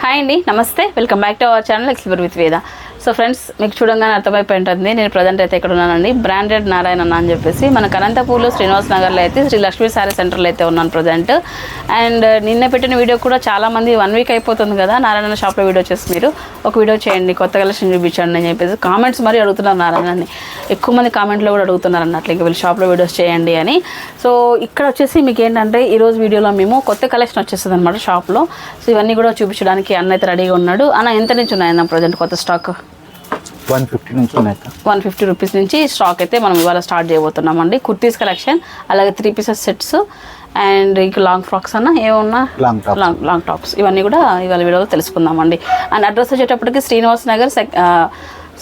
Hi అండి, నమస్తే. Welcome back to our channel explore with వేద. సో ఫ్రెండ్స్, మీకు చూడంగానే అర్థమైపోయి ఉంటుంది నేను ప్రజెంట్ అయితే ఇక్కడ ఉన్నానండి. బ్రాండెడ్ నారాయణ అన్న అని చెప్పేసి మన అనంతపూర్లో శ్రీనివాస్ నగర్లో అయితే శ్రీ లక్ష్మీ శారీ సెంటర్లో అయితే ఉన్నాను ప్రజెంట్. అండ్ నిన్న పెట్టిన వీడియో కూడా చాలామంది 1 వీక్ అయిపోతుంది కదా నారాయణ షాప్లో వీడియో చేసి మీరు ఒక వీడియో చేయండి, కొత్త కలెక్షన్ చూపించండి అని చెప్పేసి కామెంట్స్ మరీ అడుగుతున్నారు నారాయణని. ఎక్కువ మంది కామెంట్లో కూడా అడుగుతున్నారు అన్నట్లు ఇంకా వీళ్ళు షాప్లో వీడియోస్ చేయండి అని. సో ఇక్కడ వచ్చేసి మీకు ఏంటంటే ఈరోజు వీడియోలో మేము కొత్త కలెక్షన్ వచ్చేస్తుంది అనమాట షాప్లో. సో ఇవన్నీ కూడా చూపించడానికి అన్న అయితే రెడీగా ఉన్నాడు. అన్న ఎంత నుంచి ఉన్నాయన్న ప్రజెంట్ కొత్త స్టాక్? 150 నుంచి ఉన్నాయి. 150 రూపీస్ నుంచి స్టాక్ అయితే మనం ఇవాళ స్టార్ట్ చేయబోతున్నామండి. కుర్తీస్ కలెక్షన్, అలాగే 3 పీసెస్ సెట్స్ అండ్ ఇంకా లాంగ్ ఫ్రాక్స్ అన్న ఏమన్నా లాంగ్ టాప్స్ ఇవన్నీ కూడా ఇవాళ వీడియోలో తెలుసుకుందామండి. అండ్ అడ్రస్ వచ్చేటప్పటికి శ్రీనివాస్ నగర్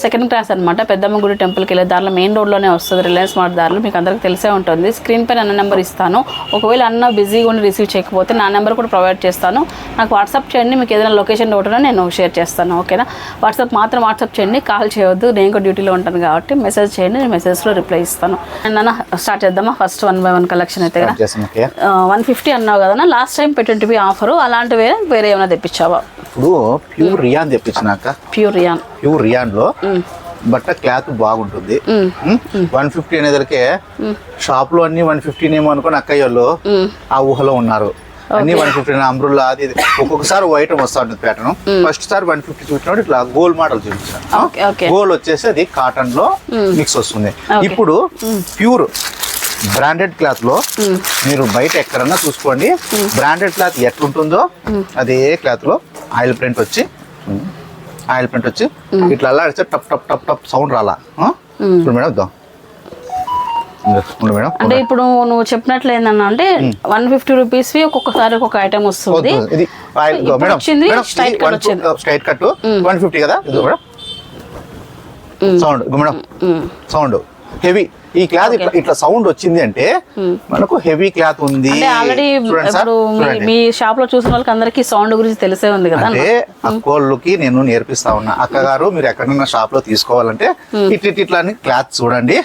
సెకండ్ క్లాస్ అనమాట. పెద్దమ్మ గుడి టెంపుల్కి వెళ్ళే దారిలో మెయిన్ రోడ్లోనే వస్తుంది, రిలయన్స్ మార్ట్ దారిలో. మీకు అందరికీ తెలిసే ఉంటుంది. స్క్రీన్ పైన అన్న నెంబర్ ఇస్తాను. ఒకవేళ అన్న బిజీగా ఉండి రిసీవ్ చేయకపోతే నా నెంబర్ కూడా ప్రొవైడ్ చేస్తాను. నాకు వాట్సాప్ చేయండి. మీకు ఏదైనా లొకేషన్ డౌట్నా నేను షేర్ చేస్తాను, ఓకేనా? వాట్సాప్ చేయండి, కాల్ చేయవద్దు. నేను కూడా డ్యూటీలో ఉంటాను కాబట్టి మెసేజ్ చేయండి, నేను మెసేజ్లో రిప్లై ఇస్తాను. అండ్ అన్న స్టార్ట్ చేద్దామా? ఫస్ట్ 1 by 1 కలెక్షన్ అయితే కదా 150 అన్నావు కదన్నా లాస్ట్ టైం పెట్టినవి ఆఫరు. అలాంటివి వేరే ఏమైనా తెప్పించావా? ఇప్పుడు ప్యూర్ రియాన్ తెప్పించినాక ప్యూర్ రియాన్ లో బట్ట క్లాత్ బాగుంటుంది. 150 అనేదరికే షాప్ లో అన్ని 150 ఏమో అనుకుని అక్కయ్య వాళ్ళు ఆ ఊహలో ఉన్నారు. అన్ని 150 అంబ్రుల్లా అది ఒక్కొక్కసారి వైట్ వస్తా ఉంటుంది ప్యాటర్న్. ఫస్ట్ సారి 150 చూసినప్పుడు ఇట్లా గోల్ మోడల్ చూపించాను. గోల్ వచ్చేసి అది కాటన్ లో మిక్స్ వస్తుంది. ఇప్పుడు ప్యూర్ బ్రాండెడ్ క్లాత్ లో మీరు బయట ఎక్కడన్నా చూసుకోండి, బ్రాండెడ్ క్లాత్ ఎట్లుంటుందో అదే క్లాత్ లో ఆయిల్ ప్రింట్ వచ్చి ఇట్లా అల్లాడితే టప్ టప్ టప్ టప్ సౌండ్ రాలా. చూడు మేడం, ఇద్దాం మేడం. అంటే ఇప్పుడు నువ్వు చెప్పినట్లు ఏందన్నా అంటే 150 రూపీస్ ఒక్కొక్కసారి ఒక్కొక్క ఐటమ్ వస్తుంది. స్ట్రైట్ కట్ 150 కదా. ఇది మేడం సౌండ్ హెవీ. ఈ క్లాత్ ఇట్లా సౌండ్ వచ్చింది అంటే మనకు హెవీ క్లాత్ ఉంది. ఆల్రెడీ మీ షాప్ లో చూసిన వాళ్ళకి అందరికి సౌండ్ గురించి తెలిసే ఉంది కదా. అంటే అక్కోళ్ళకి నేను నేర్పిస్తా ఉన్నా, అక్కగారు మీరు ఎక్కడన్నా షాప్ లో తీసుకోవాలంటే ఇట్లా క్లాత్ చూడండి,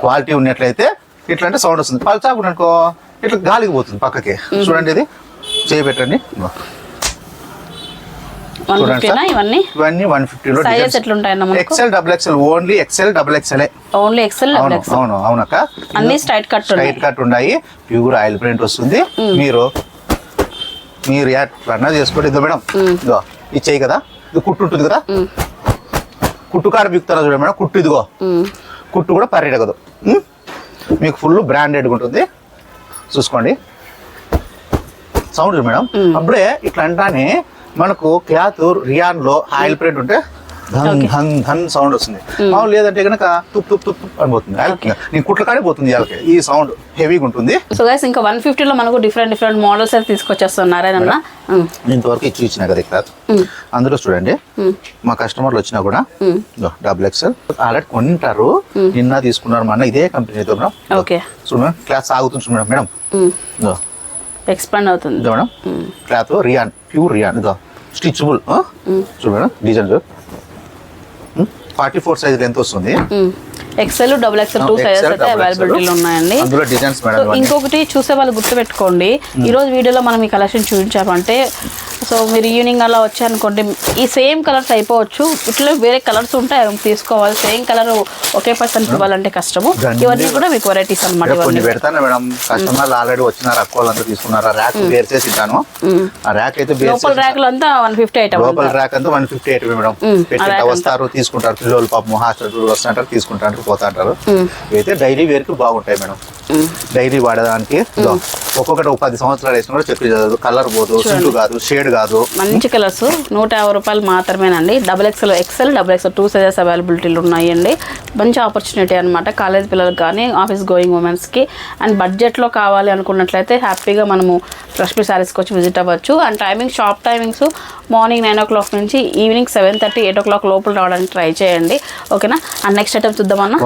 క్వాలిటీ ఉన్నట్లయితే ఇట్లా అంటే సౌండ్ వస్తుంది. పల్చాకుండా అనుకో ఇట్లా గాలికి పోతుంది పక్కకి. చూడండి, ఇది చేయబెట్టండి. ఇవన్నీ 150 లో XL double XL, only XL double XL. అవునక్క, అన్ని స్ట్రైట్ కట్ ఉన్నాయి. ప్యూర్ ఆయిల్ ప్రింట్ వస్తుంది. మీరు ఎట్లా చేసుకోండి. ఇదో మేడం, ఇదో ఇది చెయ్యి కదా, ఇది కుట్టు ఉంటుంది కదా, కుట్టు కాడ బిగుతారా చూడండి మేడం. కుట్టు ఇదిగో, కుట్టు కూడా పర్యటకదు. మీకు ఫుల్ బ్రాండెడ్ ఉంటుంది. చూసుకోండి సౌండ్ మేడం. అప్పుడే ఇట్లా అంటానే మనకు క్లాత్ రియాన్ లో ఆయిల్ ప్రింట్ ఉంటే ధన్ ధన్ ధన్ సౌండ్ వస్తుంది. మామూలు లేదంటే కనుక తుప్ తుప్ తుప్ అనిపోతుంది. నేను కుట్ల కాడే పోతుంది ఈ సౌండ్ హెవీగా ఉంటుంది. సో గైస్, ఇంకా 150 లో మనకు డిఫరెంట్ మోడల్స్ అయితే తీసుకొచ్చేస్తున్నారన్న. ఇంతవరకు ఇచ్చిన కదా క్లాత్. అందులో చూడండి, మా కస్టమర్లు వచ్చినా కూడా డబుల్ ఎక్స్ఎల్ ఆల్రెడీ కొంటారు. నిన్న తీసుకున్నారు మా అన్న ఇదే కంపెనీతో మేడం. ఓకే, చూడండి క్లాత్ సాగుతుంది మేడం. ఎక్స్పాండ్ అవుతుంది madam. Cloth rayon, pure rayon. ఇదో స్టిచబుల్. చూడు మేడం, డిజైన్ 44 సైజ్ లెంత్ వస్తుంది. ఎక్సెల్, డబుల్ ఎక్సెల్ 2 సైజెస్ అయితే అవైలబిలిటీలో ఉన్నాయండి. అందులో డిజైన్స్ మేడం. ఇంకొకటి చూసే వాళ్ళు గుర్తుపెట్టుకోండి, ఈ రోజు వీడియోలో మనం ఈ కలెక్షన్ చూపించామంటే సో మీరు ఈవినింగ్ అలా వచ్చారనుకోండి, ఈ సేమ్ కలర్స్ అయిపోవచ్చు. ఇట్లా వేరే కలర్స్ ఉంటాయి, తీసుకోవాలి. సేమ్ కలర్ ఒకే పర్సన్ ఇవ్వాలంటే కష్టము. ఇవన్నీ కూడా మీకు వెరైటీస్ అనమాట. పెడతాను మేడం, కస్టమర్లు ఆల్రెడీ వచ్చినారు, అక్కోళ్ళంతా తీసుకున్నారు. ర్యాక్ వేర్ చేసి ఇస్తాను. ఆ ర్యాక్ అయితే లోపల ర్యాక్ అంతా 150 ఐటమ్. లోపల ర్యాక్ అంతా 150 ఐటమ్ మేడం. పెట్టి వస్తారు, తీసుకుంటారు. పిల్లలు పాపం హాస్టల్ వస్తుంటారు, తీసుకుంటారు, పోతాంటారు. అయితే డైలీ వేర్ కి బాగుంటాయి మేడం. డైలీ వాడడానికి ఒక్కొక్కటి 10 సంవత్సరాలు వేసిన కూడా చెప్పి కలర్ పోదు, సింటు కాదు, షేడ్ కాదు. మంచి కలర్స్ 150 రూపాయలు మాత్రమేనండి. Double XL, double XL 2 sizes అవైలబిలిటీలు ఉన్నాయండి. మంచి ఆపర్చునిటీ అనమాట కాలేజ్ పిల్లలకు కానీ ఆఫీస్ గోయింగ్ ఉమెన్స్కి. అండ్ బడ్జెట్లో కావాలి అనుకున్నట్లయితే హ్యాపీగా మనము లక్ష్మీ శారీస్కి వచ్చి విజిట్ అవ్వచ్చు. And shop timings morning 9 o'clock నుంచి ఈవినింగ్ 7:30, 8 o'clock లోపల రావడానికి ట్రై చేయండి, ఓకేనా? అండ్ నెక్స్ట్ ఐటమ్ చూద్దామన్నా.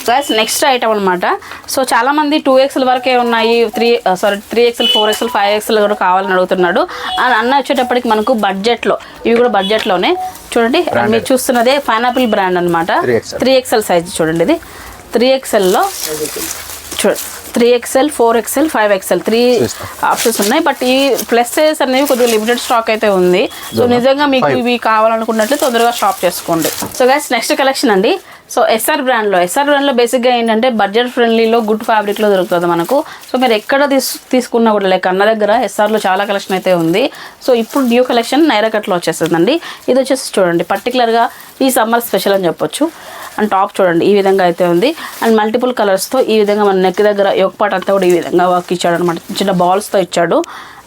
గైస్, నెక్స్ట్ ఐటమ్ అనమాట. సో చాలా మంది 2XL వరకే ఉన్నాయి, 3XL, 4XL, 5XL కూడా కావాలని అడుగుతున్నాడు. అండ్ అన్న వచ్చేటప్పటికి మనకు బడ్జెట్లో, ఇవి కూడా బడ్జెట్లోనే చూడండి. మీరు చూస్తున్నదే పైనాపిల్ బ్రాండ్ అనమాట. 3XL సైజ్ చూడండి. ఇది 3XLలో చూడండి, 3XL 4XL 5XL 3 ఆప్షన్స్ ఉన్నాయి. బట్ ఈ ప్లస్ సైజ్ అనేవి కొద్దిగా లిమిటెడ్ స్టాక్ అయితే ఉంది. సో నిజంగా మీకు ఇవి కావాలనుకున్నట్లే తొందరగా షాప్ చేసుకోండి. సో గైస్ నెక్స్ట్ కలెక్షన్ అండి. సో ఎస్ఆర్ బ్రాండ్లో బేసిక్గా ఏంటంటే బడ్జెట్ ఫ్రెండ్లీలో గుడ్ ఫ్యాబ్రిక్లో దొరుకుతుంది మనకు. సో మీరు ఎక్కడ తీసుకున్నా కూడా లైక్ అన్న దగ్గర ఎస్ఆర్లో చాలా కలెక్షన్ అయితే ఉంది. సో ఇప్పుడు న్యూ కలెక్షన్ నైరా కట్లో వచ్చేస్తుందండి. ఇది వచ్చేసి చూడండి పర్టికులర్గా ఈ సమ్మర్ స్పెషల్ అని చెప్పొచ్చు. అండ్ టాప్ చూడండి ఈ విధంగా అయితే ఉంది. అండ్ మల్టిపుల్ కలర్స్తో ఈ విధంగా మన నెక్ దగ్గర యోక్ పార్ట్ అంతా కూడా ఈ విధంగా వర్క్ ఇచ్చాడు అనమాట. చిన్న బాల్స్తో ఇచ్చాడు.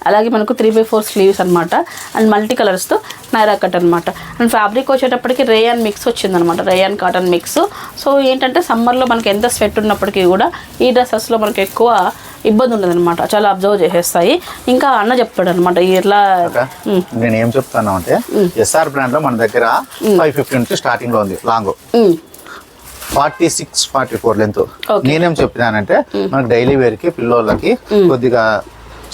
అలాగే మనకు 3/4 స్లీవ్స్ అనమాట. అండ్ మల్టీ కలర్స్తో నైరా కట్ అనమాట. అండ్ ఫ్యాబ్రిక్ వచ్చేటప్పటికి రేయాన్ మిక్స్ వచ్చిందనమాట, రేయాన్ కాటన్ మిక్స్. సో ఏంటంటే సమ్మర్లో మనకి ఎంత స్వెట్ ఉన్నప్పటికీ కూడా ఈ డ్రెస్సెస్లో మనకి ఎక్కువ ఇబ్బంది ఉండదు అనమాట, చాలా అబ్జర్వ్ చేసేస్తాయి. ఇంకా అన్న చెప్తాడు అనమాట ఇట్లా. నేను ఏం చెప్తాను అంటే ఎస్ఆర్ బ్రాండ్ లో మన దగ్గర 550 నుంచి స్టార్టింగ్ లో ఉంది లాంగ్ 46-44 లెంత్. నేనేం చెప్పినానంటే మనకి డైలీ వేర్ కి పిల్లోళ్ళకి కొద్దిగా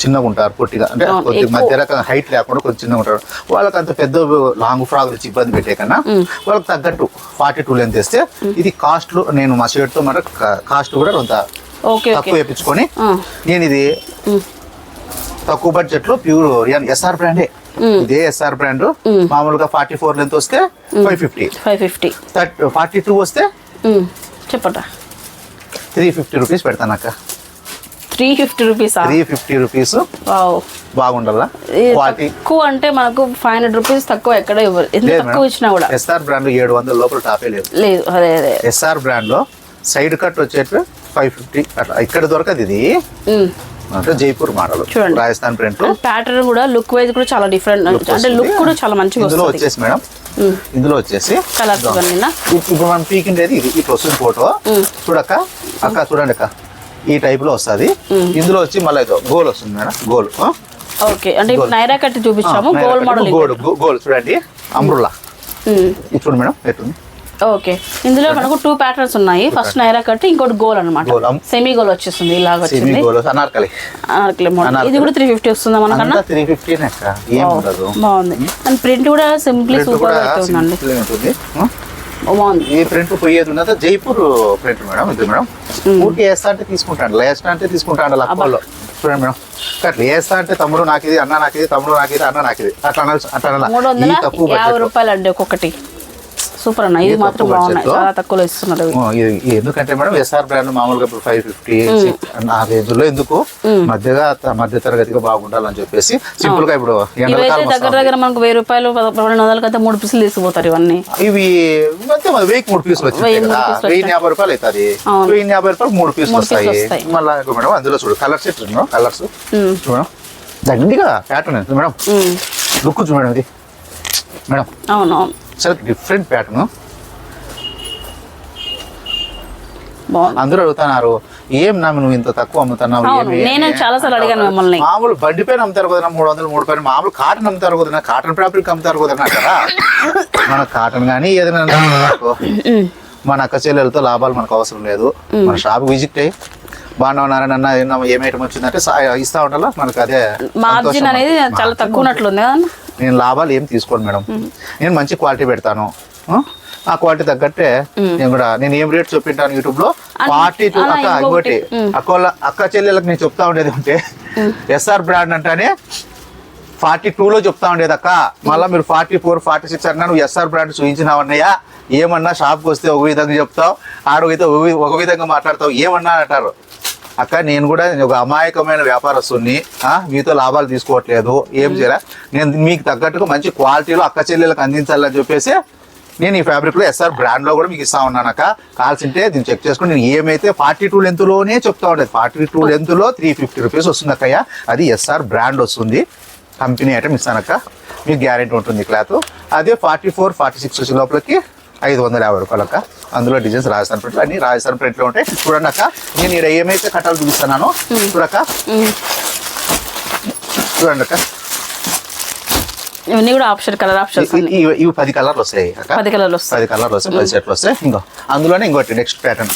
చిన్నగా ఉంటారు, పొట్టిగా అంటే కొద్దిగా మధ్య రకం హైట్ లేకుండా కొద్దిగా చిన్నగా ఉంటారు. వాళ్ళకి అంత పెద్ద లాంగ్ ఫ్రాక్ వచ్చి ఇబ్బంది పెట్టే కన్నా వాళ్ళకి తగ్గట్టు 42 లెంత్ వేస్తే ఇది కాస్ట్లు నేను మా షర్ట్ తో మన కాస్ట్ కూడా కొంత తక్కువ వేయించుకొని నేను ఇది తక్కువ బడ్జెట్ లో ప్యూర్ ఎస్ఆర్ బ్రాండే. ఇదే ఎస్ఆర్ బ్రాండ్ మామూలుగా 44 లెంత్ వస్తే 550, 42 వస్తే చెప్పట 350 రూపీస్ పెడతాను అక్క. 350 రూపీస్ 350 రూపీస్ బాగుండాలా క్వాలిటీ ఎక్కువ అంటే మనకు 500 రూపీస్ తక్కువ ఎక్కడ ఇవ్వరు. ఎంత తక్కువ ఇచ్చినా కూడా ఎస్ఆర్ బ్రాండ్ 700 లోపల టాపే లేదు. అదే ఎస్ఆర్ బ్రాండ్ లో సైడ్ కట్ వచ్చేట్టు 550 అట్లా ఇక్కడ దొరకదు. ఇది అంటే Jaipur model Rajasthan print. Pattern కూడా లుక్ వైజ్ కూడా చాలా డిఫరెంట్, అంటే లుక్ కూడా చాలా మంచిగా ఇందులో వచ్చేసి మేడం ఇందులో వచ్చేసి కలర్స్ ఇప్పుడు మనం పీకిండేది ఇది ఇట్లా వస్తుంది ఫోటో చూడక్క. అక్క చూడండి అక్క ఈ టైప్ లో వస్తుంది. ఇందులో వచ్చి మళ్ళీ గోల్ వస్తుంది మేడం, గోల్. ఓకే అంటే నైరా కట్ చూపించాము, గోల్ మోడల్ గోల్ చూడండి అంబ్రుల్లా. ఇది చూడండి మేడం ఎట్లుంది. ఓకే ఇందులో మనకు 2 ప్యాటర్న్స్ ఉన్నాయి. ఫస్ట్ నైరా కట్, ఇంకోటి గోల్ అనమాట. సెమీ గోల్ వచ్చేస్తుంది ఇలాగ వచ్చింది. అనార్కలి మోడల్. ఇది కూడా 350 వస్తుందా మనకన్నా? 350 బాగుంది. అండ్ ప్రింట్ కూడా సింప్లీ సూపర్ అయితే ఉందండి, బాగుంది. ఈ ప్రింట్ పోయేది ఉన్నది జైపూర్ ప్రింట్ మేడం. ఇది మేడం ఊరికి వేస్తా అంటే తీసుకుంటాను, లేస్తా అంటే తీసుకుంటాను లక్కల్లో. చూడండి మేడం అట్లా వేస్తా అంటే తమ్ముడు నాకు ఇది, అన్న నాకు ఇది, తమ్ముడు నాకు ఇది, అన్న నాకు ఇది అట్లా అట్లా 350 రూపాయలు అండి ఒక్కొక్కటి. సూపర్ అన్న, ఇది మాత్రం బాగున్నాయి, చాలా తక్కువలో ఇస్తున్నారు. ఎందుకంటే మేడం ఎస్ఆర్ బ్రాండ్ మామూలుగా ఇప్పుడు 550 ఆ రేంజ్ లో ఎందుకు మధ్య తరగతిగా బాగుండాలని చెప్పేసి సింపుల్ గా ఇప్పుడు దగ్గర మనకు 1000 రూపాయలు 1200 కంటే 3 పీసులు తీసుకుపోతారు. ఇవన్నీ ఇవి 1000 పీసులు వచ్చింది, 1050 రూపాయలు అవుతుంది. 1050 రూపాయలు 3 పీసులు వస్తాయి. మళ్ళీ మేడం అందులో చూడు కలర్ సెట్ కలర్స్ చూడం దండిగా ప్యాటర్న్ మేడం. లుక్ చూడండి ఇది మేడం. అవునవును చాలా డిఫరెంట్ ప్యాటర్న్. అందరూ అడుగుతున్నారు ఏం నువ్వు ఇంత తక్కువ అమ్ముతున్నావు. నేను చాలా సార్లు అడిగాను మిమ్మల్ని. మామూలు బండి పైన అమ్ముతారు కదా 300 300 మామూలు కాటన్ అమ్ముతారు కదా, కాటన్ ఫ్యాబ్రిక్ అమ్ముతారు కదా కదా. మన కాటన్ కానీ ఏదైనా మన అక్క చెల్లెలతో లాభాలు మనకు అవసరం లేదు. మన షాప్ విజిట్ అయ్యి బాగున్నారన్న ఏం ఐటమ్ వచ్చిందంటే ఇస్తా ఉండాలా మనకు. అదే మార్జిన్ అనేది చాలా తక్కువ ఉన్నట్లుంది కదా. నేను లాభాలు ఏం తీసుకోను మేడం, నేను మంచి క్వాలిటీ పెడతాను. ఆ క్వాలిటీ తగ్గట్టే నేను ఏం రేట్ చెప్పింటాను యూట్యూబ్ లో 42. ఇంకోటి అక్క చెల్లెలకు నేను చెప్తా ఉండేది అంటే ఎస్ఆర్ బ్రాండ్ అంటేనే 42 లో చెప్తా ఉండేది అక్క. మళ్ళీ మీరు 44 46 అన్నా నువ్వు ఎస్ఆర్ బ్రాండ్ చూపించినావు అన్నయ్య, ఏమన్నా షాప్కి వస్తే ఒక విధంగా చెప్తావు, ఆరోగ్యతో ఒక విధంగా మాట్లాడతావు ఏమన్నా అంటారు. అక్క నేను కూడా ఒక అమాయకమైన వ్యాపారస్తుని, మీతో లాభాలు తీసుకోవట్లేదు, ఏం చేయాలి నేను మీకు తగ్గట్టుగా మంచి క్వాలిటీలో అక్క చెల్లెలకు అందించాలని చెప్పేసి నేను ఈ ఫ్యాబ్రిక్ లో ఎస్ఆర్ బ్రాండ్ లో కూడా మీకు ఇస్తా ఉన్నాను అక్క. కాల్సింటే దీన్ని చెక్ చేసుకుని నేను ఏమైతే 42 లెంత్ లోనే చెప్తా ఉండేది. 42 లెంత్ లో 350 రూపీస్ వస్తుంది అక్కయ్య. అది ఎస్ఆర్ బ్రాండ్ వస్తుంది, కంపెనీ ఐటమ్ ఇస్తానక్క, మీకు గ్యారెంటీ ఉంటుంది క్లాత్. అదే 44 46 వచ్చే లోపలికి 550 రూపాయలు అక్క. అందులో డిజైన్స్ రాజస్థాన్ ప్రింట్లు అన్ని రాజస్థాన్ ప్రింట్లో ఉంటాయి. చూడండి అక్క నేను ఇక్కడ ఏమైతే కట్టాలు చూపిస్తున్నానో చూడక్క, చూడండి అక్క ఇవన్నీ కూడా ఆప్షన్ కలర్ ఆప్షన్స్. ఇవి 10 కలర్లు వస్తాయి అక్క, 10 కలర్లు వస్తాయి, 10 సెట్లు వస్తాయి. ఇంకో అందులోనే ఇంకోటి నెక్స్ట్ ప్యాటర్న్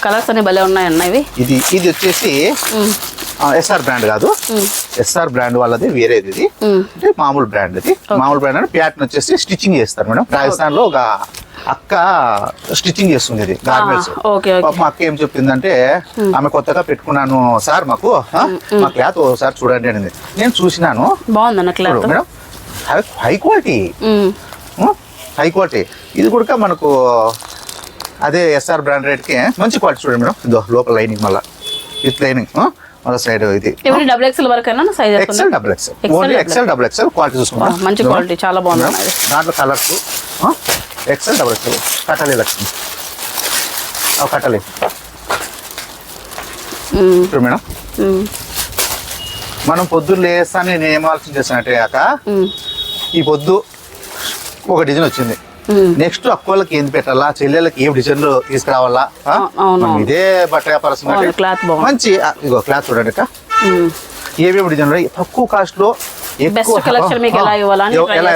కలర్స్ అన్ని భలే ఉన్నాయన్న. ఇది వచ్చేసి ఎస్ఆర్ బ్రాండ్ కాదు, ఎస్ఆర్ బ్రాండ్ వాళ్ళది వేరేది. ఇది అంటే మామూలు బ్రాండ్. ఇది మామూలు బ్రాండ్ అంటే ప్యాటర్న్ వచ్చేసి స్టిచ్చింగ్ చేస్తారు మేడం. రాజస్థాన్ లో ఒక అక్క స్టిచ్చింగ్ చేస్తుంది ఇది గార్మెంట్స్. ఓకే మా అక్క ఏం చెప్పిందంటే ఆమె కొత్తగా పెట్టుకున్నాను సార్ మాకు మా క్లాత్ ఒకసారి చూడండి అనేది. నేను చూసినాను, బాగుందన్న cloth madam, high quality, high quality. ఇది కూడా మనకు అదే ఎస్ఆర్ బ్రాండ్ రేట్కి మంచి క్వాలిటీ చూడండి మేడం. ఇదో లోపల లైనింగ్, మళ్ళీ విత్ లైనింగ్, మళ్ళీ సైడ్ ఇది డబుల్ ఎక్స్ఎల్ వరకు అయినా size XL double XL, only XL double XL quality చూసుకుంటాం. మంచి క్వాలిటీ, చాలా బాగుంది. దాంట్లో కలర్స్ ఎక్స్ఎల్ డబుల్ ఎక్స్ఎల్. కట్టాలి లక్ష్మి, కట్టాలి చూడు మేడం. మనం పొద్దున్న లేస్తాను, నేను ఏం ఆలోచన చేస్తానంటే కాక ఈ పొద్దు ఒక డిజైన్ వచ్చింది, నెక్స్ట్ అక్కోళ్ళకి ఏం పెట్టాలా, చెల్లెళ్ళకి ఏం డిజైన్ తీసుకురావాలా, ఇదే బట్ట వ్యాపారం మంచి ఇగో క్లాత్ చూడండి అక్క, ఏమేమి డిజైన్ తక్కువ కాస్ట్ లో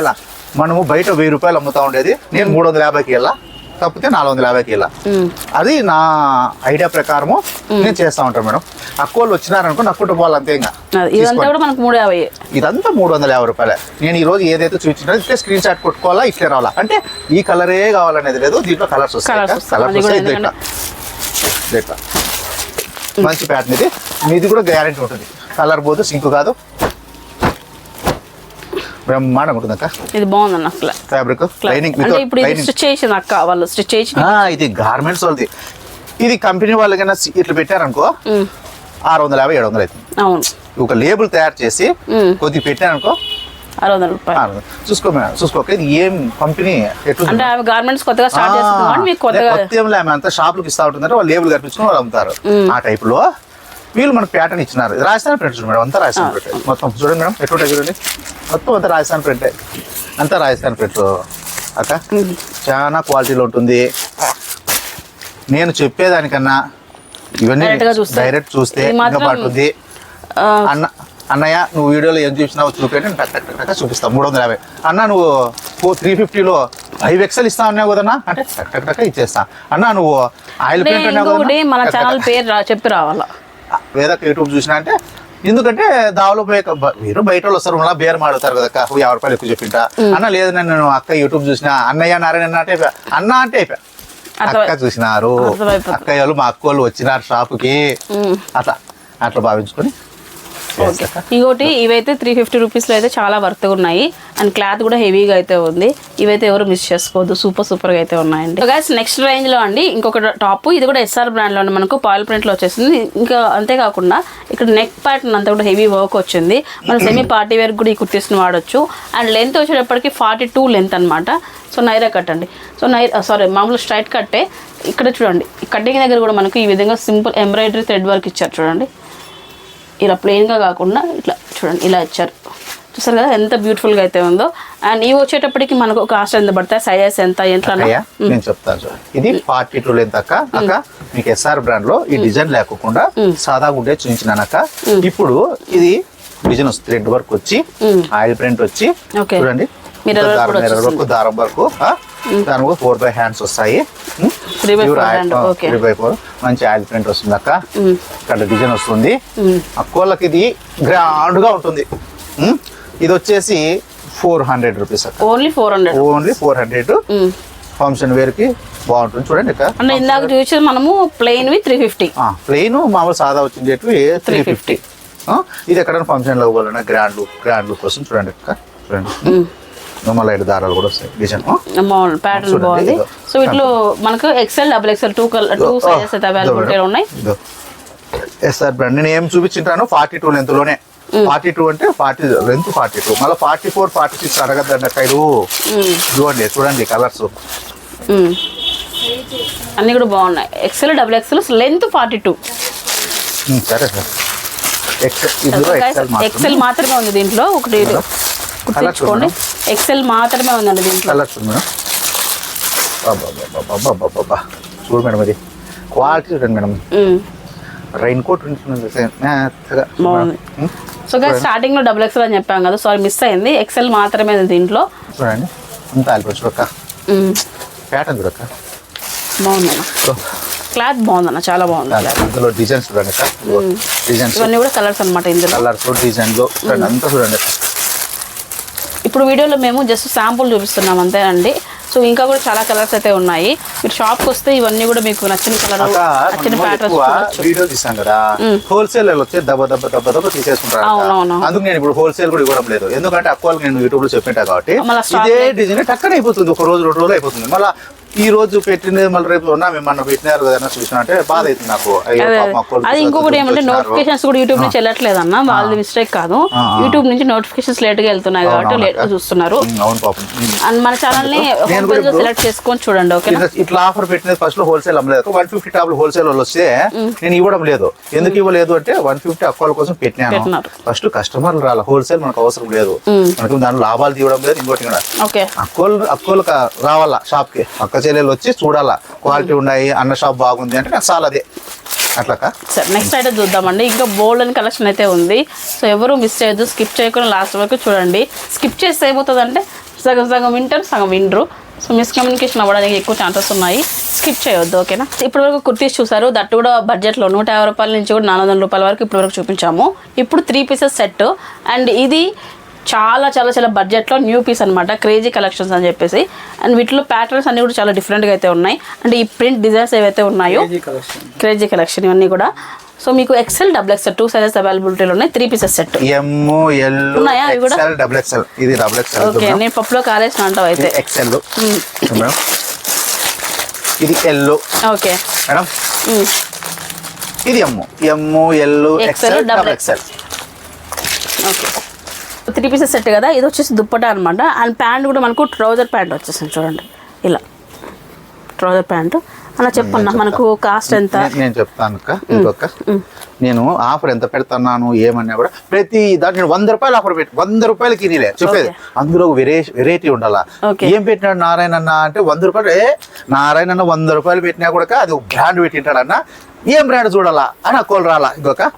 ఎలా మనము బయట 1000 రూపాయలు అమ్ముతా ఉండేది, నేను 350కి వెళ్ళా, తప్పితే 450కి వెళ్ళా. అది నా ఐడియా ప్రకారము నేను చేస్తా ఉంటాను మేడం. అక్కోళ్ళు వచ్చినారనుకో నా కుటుంబ వాళ్ళు అంతే, ఇంకా ఇదంతా 350 రూపాయలే. నేను ఈ రోజు ఏదైతే చూపించినా ఇట్లా స్క్రీన్ షాట్ కొట్టుకోవాలా, ఇట్లే రావాలా, అంటే ఈ కలరే కావాలనేది లేదు, దీంట్లో కలర్స్ వస్తాయి. మంచి ప్యాటర్న్ ఇది, మీది కూడా గ్యారెంటీ ఉంటుంది, కలర్ పోదు, సింక్ కాదు, బ్రహ్మాండంగా ఉంటుంది అక్క. ఇది బాగుందన్న ఫ్యాబ్రిక్ లైనింగ్. ఇది గార్మెంట్స్ వాళ్ళది, ఇది కంపెనీ వాళ్ళకైనా ఇట్లా పెట్టారనుకో 650-700 అవుతుంది. ఒక లేబుల్ తయారు చేసి కొద్దిగా పెట్టారనుకో 600 రూపాయలు. చూసుకోక ఇది ఏం కంపెనీ గార్మెంట్స్ కొత్తగా స్టార్ట్ చేస్తుంది, కొత్త అంతా షాపులకు ఇస్తా ఉంటుందంటే వాళ్ళు లేబుల్ కనిపించుకుని వాళ్ళు అమ్ముతారు. ఆ టైప్ లో వీళ్ళు మనకు ప్యాటర్న్ ఇచ్చినారు. రాజస్థాన్ ప్రింట్ చూడండి మేడం, అంతా రాజస్థాన్ ప్రింట్ మొత్తం చూడండి మేడం, ఎట్లుంటాయి చూడండి, మొత్తం అంతా రాజస్థాన్ ప్రింట్, అంతా రాజస్థాన్ ప్రింట్ అక్క. చాలా క్వాలిటీలో ఉంటుంది. నేను చెప్పేదానికన్నా ఇవన్నీ డైరెక్ట్ చూస్తే ఇంకా బాగుంటుంది. అన్నయ్య నువ్వు వీడియోలో ఏం చూసినావు చూపి, నేను టక్ చూపిస్తాను. 350 అన్న, నువ్వు 350లో 5 ఎక్సెల్ ఇస్తా ఉన్నావు కదన్నా అంటే టక్ ఇచ్చేస్తా. అన్న నువ్వు ఆయిల్ ప్రింట్ అన్నావు, మన ఛానల్ పేరు చెప్పి రావాలా, వేదక్క యూట్యూబ్ చూసినా అంటే, ఎందుకంటే దావలో మీరు బయట వాళ్ళు వస్తారు, మళ్ళీ బేరం ఆడుతారు కదా, 50 రూపాయలు ఎక్కువ చెప్పింటా. అన్న లేదు నేను అక్క యూట్యూబ్ చూసినా, అన్నయ్య నారాయణ అంటే అన్న అంటే అయిపోయా. అక్క చూసినారు, అక్కయ్యలు మా అక్క వాళ్ళు వచ్చినారు షాపుకి, అట్లా భావించుకొని. ఇంకోటి ఇవైతే 350 రూపీస్లో అయితే చాలా వర్త్ ఉన్నాయి, అండ్ క్లాత్ కూడా హెవీగా అయితే ఉంది. ఇవైతే ఎవరు మిస్ చేసుకోవద్దు, సూపర్గా అయితే ఉన్నాయండి. గైస్ నెక్స్ట్ రేంజ్లో అండి ఇంకొక టాప్, ఇది కూడా ఎస్ఆర్ బ్రాండ్లో మనకు పాయిల్ ప్రింట్లో వచ్చేసింది. ఇంకా అంతేకాకుండా ఇక్కడ నెక్ ప్యాటర్న్ అంతా కూడా హెవీ వర్క్ వచ్చింది. మన సెమీ పార్టీ వేర్ కూడా ఈ కుర్తీస్ని వాడచ్చు. అండ్ లెంత్ వచ్చేటప్పటికి 42 లెంత్ అనమాట. సో నైరా కట్ అండి, మామూలు స్ట్రైట్ కట్టే. ఇక్కడ చూడండి కటింగ్ దగ్గర కూడా మనకు ఈ విధంగా సింపుల్ ఎంబ్రాయిడరీ థ్రెడ్ వర్క్ ఇచ్చారు చూడండి, ఇలా ప్లెయిన్గా కాకుండా ఇట్లా చూడండి ఇలా ఇచ్చారు. చూసారు కదా ఎంత బ్యూటిఫుల్గా అయితే ఉందో. అండ్ ఇవి వచ్చేటప్పటికి మనకు కాస్ట్ ఎంత పడతాయి, సైజెస్ ఎంత నేను చెప్తాను. ఇది 42 లెంత్ అక్క. మీకు ఎస్ఆర్ బ్రాండ్ లో ఈ డిజైన్ లేకుండా సాదా గుడ్డే చూపించినానక్క. ఇప్పుడు ఇది డిజైన్ వస్తుంది, థ్రెడ్ వర్క్ వచ్చి ఆయిల్ ప్రింట్ వచ్చి చూడండి, దారం వరకు, దానికి 4 by హ్యాండ్స్ వస్తాయి, 3x4 మంచి ఆయిల్ ప్రింట్ వస్తుంది అక్క. ఇక్కడ డిజైన్ వస్తుంది. అక్కోళ్ళకి ఇది గ్రాండ్ గా ఉంటుంది. ఇది వచ్చేసి 400 రూపీస్ అక్క, ఓన్లీ 400. ఫంక్షన్ వేర్ కి బాగుంటుంది చూడండి అక్క. ఇందాక చూసి మనము ప్లెయిన్ 350, ప్లెయిన్ మామూలు సాదా వచ్చింది 350. ఇది ఎక్కడైనా ఫంక్షన్ లో పోవాలన్నా గ్రాండ్ లుక్ వస్తుంది చూడండి అక్క. చూడండి లైట్ దారాలు కూడా వస్తాయి, డిజైన్ ప్యాటర్న్ బాగుంది. సో వీటిలో మనకు ఎక్సెల్ డబుల్ ఎక్సెల్ 2 సైజెస్ అయితే అవైలబిలిటీ ఉన్నాయి. ఎస్ఆర్ బ్రాండ్ నేను ఏం చూపించింటాను 42 లెంత్ లోనే. 42 అంటే 40 లెంత్ 42, మళ్ళీ 44, 46 అడగద్దండి అక్క. చూడండి కలర్స్ అన్ని కూడా బాగున్నాయి. XL double XL length 42. సరే సార్, ఎక్సెల్ మాత్రమే ఉంది దీంట్లో. ఒకటి గుర్తుంచుకోండి, ఎక్సెల్ మాత్రమే ఉందండి దీంట్లో. కలర్స్ మేడం, చూడు మేడం ఇది క్వాలిటీ చూడండి మేడం. రైన్ కోట్ బాగుంది. సో స్టార్టింగ్ లో డబుల్ ఎక్సెల్ అని చెప్పాం కదా, సారీ మిస్ అయింది. ఎక్సెల్ మాత్రమే దీంట్లో. చూడండి అంత ఆల్పి చూడక్క, ప్యాటర్న్ చూడక్క, బాగుందన్న క్లాత్, బాగుందన్న చాలా బాగుంది. అందులో డిజైన్స్ చూడండి, డిజైన్స్ ఇవన్నీ కూడా కలర్స్ అనమాట. ఇందులో కలర్స్ డిజైన్లు అంతా చూడండి. ఇప్పుడు వీడియోలో మేము జస్ట్ శాంపుల్ చూపిస్తున్నాం అంతేనండి. సో ఇంకా కూడా చాలా కలర్స్ అయితే ఉన్నాయి. మీరు షాప్కి వస్తే ఇవన్నీ కూడా మీకు నచ్చిన కలర్ నచ్చిన ప్యాటర్న్స్ వీడియో తీసాం కదా, హోల్సేల్ వచ్చి దెబ్బ తీసేసుకుంటారు. అందుకు నేను ఇప్పుడు హోల్సేల్ కూడా ఇవ్వడం లేదు, ఎందుకంటే అక్కువ నేను యూట్యూబ్ లో చెప్పినట్టు కాబట్టి ఇదే డిజైన్ టక్కన అయిపోతుంది, ఒక రోజు 2 రోజులు అయిపోతుంది. మళ్ళీ ఈ రోజు పెట్టినది మళ్ళీ రేపు ఉన్నా మేము మన పెట్టినారు కదా చూసినా అంటే బాధ అవుతుంది నాకు. అది ఇంకొకటి ఏమంటే నోటిఫికేషన్స్ కూడా యూట్యూబ్ నుంచి వెళ్ళట్లేదు అన్న, వాళ్ళది మిస్టేక్ కాదు. యూట్యూబ్ నుంచి నోటిఫికేషన్స్ లేట్ గా వెళ్తున్నాయి కాబట్టి లేట్ గా చూస్తున్నారు. అండ్ మన ఛానల్ ని సెలెక్ట్ చేసుకొని చూడండి. ఓకే, ఇట్లా ఆఫర్ పెట్టినది ఫస్ట్ లో హోల్సేల్ అమ్మలేదు, 150 టాబ్లు హోల్సేల్ వాళ్ళు వస్తే నేను ఇవ్వడం లేదు. ఎందుకు ఇవ్వలేదు అంటే 150 అక్కల కోసం పెట్టినాను. ఫస్ట్ కస్టమర్లు రాలి, హోల్సేల్ మనకు అవసరం లేదు, మనకు దాని లాభాలు తీయడం లేదు. ఇంకోటి కూడా అక్కలు రావాలా షాప్ కి, అక్క చెల్లెలు వచ్చి చూడాలా క్వాలిటీ ఉన్నాయి, అన్న షాప్ బాగుంది అంటే నాకు చాలా అదే అట్లా. సరే నెక్స్ట్ ఐటమ్ చూద్దామండి. ఇంకా బోల్డ్ అని కలెక్షన్ అయితే ఉంది. సో ఎవరు మిస్ చేయొద్దు, స్కిప్ చేయకుండా లాస్ట్ వరకు చూడండి. స్కిప్ చేస్తే ఏమవుతుంది అంటే సగం వింటారు, సగం వినరు. సో మిస్కమ్యూనికేషన్ అవ్వడానికి ఎక్కువ ఛాన్సెస్ ఉన్నాయి, స్కిప్ చేయొద్దు. ఓకేనా, ఇప్పటివరకు కుర్తీస్ చూసారు, దట్టు కూడా బడ్జెట్లో 150 రూపాయల నుంచి కూడా 400 రూపాయల వరకు ఇప్పటివరకు చూపించాము. ఇప్పుడు 3 పీసెస్ సెట్, అండ్ ఇది చాలా చాలా చాలా బడ్జెట్లో న్యూ పీస్ అనమాట, క్రేజీ కలెక్షన్స్ అని చెప్పేసి. అండ్ వీటిలో ప్యాటర్న్స్ అన్ని కూడా చాలా డిఫరెంట్గా అయితే ఉన్నాయి. అంటే ఈ ప్రింట్ డిజైన్స్ ఏవైతే ఉన్నాయో క్రేజీ కలెక్షన్ ఇవన్నీ కూడా. సో మీకు ఎక్సెల్ డబుల్ ఎక్సెల్ 2 సైజెస్ అవైలబిలిటీలో ఉన్నాయి. 3 పీసెస్ సెట్ ఉన్నాయా అవి కూడా? ఓకే, నేను పప్పులో కాలేసిన అంటావు అయితే. ఎక్సెల్ ఇది ఎల్లో. ఓకే మేడం, ఇది M L XL double XL. Okay, 3 pieces set కదా. ఇది వచ్చేసి దుప్పటా అనమాట. అండ్ ప్యాంట్ కూడా మనకు ట్రౌజర్ ప్యాంట్ వచ్చేసింది చూడండి, ఇలా ట్రౌజర్ ప్యాంట్. అలా చెప్పన్నా మనకు కాస్ట్ ఎంత? నేను చెప్తాను అక్క. ఇంకొక నేను ఆఫర్ ఎంత పెడతాను ఏమన్నా కూడా ప్రతి దాంట్లో నేను 100 రూపాయలు ఆఫర్ పెట్టి 100 రూపాయలకి నీలే చెప్పేది. అందులో వెరైటీ ఉండాలా. ఏం పెట్టినాడు నారాయణ అన్న అంటే 100 రూపాయలు. నారాయణ అన్న 100 రూపాయలు పెట్టినా కూడా అది ఒక బ్రాండ్ పెట్టింటాడు అన్న, ఏం బ్రాండ్ చూడాలా అని అక్కలు రాలా. ఇంకొక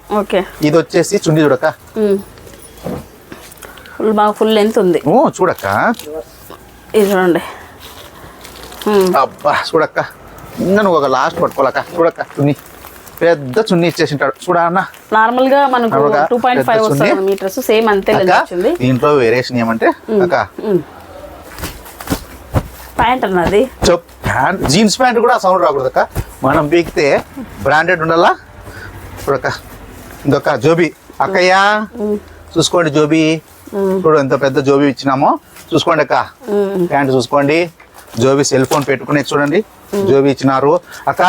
ఇది వచ్చేసి చుండి చూడక, బాగా ఫుల్ లెంత్ ఉంది చూడక్క. ఇది చూడండి, అబ్బా చూడక్క. ఇంకా నువ్వు ఒక లాస్ట్ పట్టుకోలేక చూడక్క, చున్నీ పెద్ద చున్నీ ఇచ్చేసింటాడు చూడ అన్న. నార్మల్ గా మనకు 2.5 మీటర్స్ సేమ్ అంతే. దీంట్లో వేరియేషన్ ఏమంటే అక్క ప్యాంట్ అన్నది ప్యాంట్, జీన్స్ ప్యాంట్ కూడా సౌండ్ రాకూడదు అక్క. మనం బీకితే బ్రాండెడ్ ఉండాలా. చూడక్క ఇంకొక జోబీ అక్కయ్యా చూసుకోండి, జోబీ చూడు ఎంత పెద్ద జోబీ ఇచ్చినామో చూసుకోండి అక్క. ప్యాంట్ చూసుకోండి, జోబీ సెల్ ఫోన్ పెట్టుకునే చూడండి, జోబీ ఇచ్చినారు అక్క.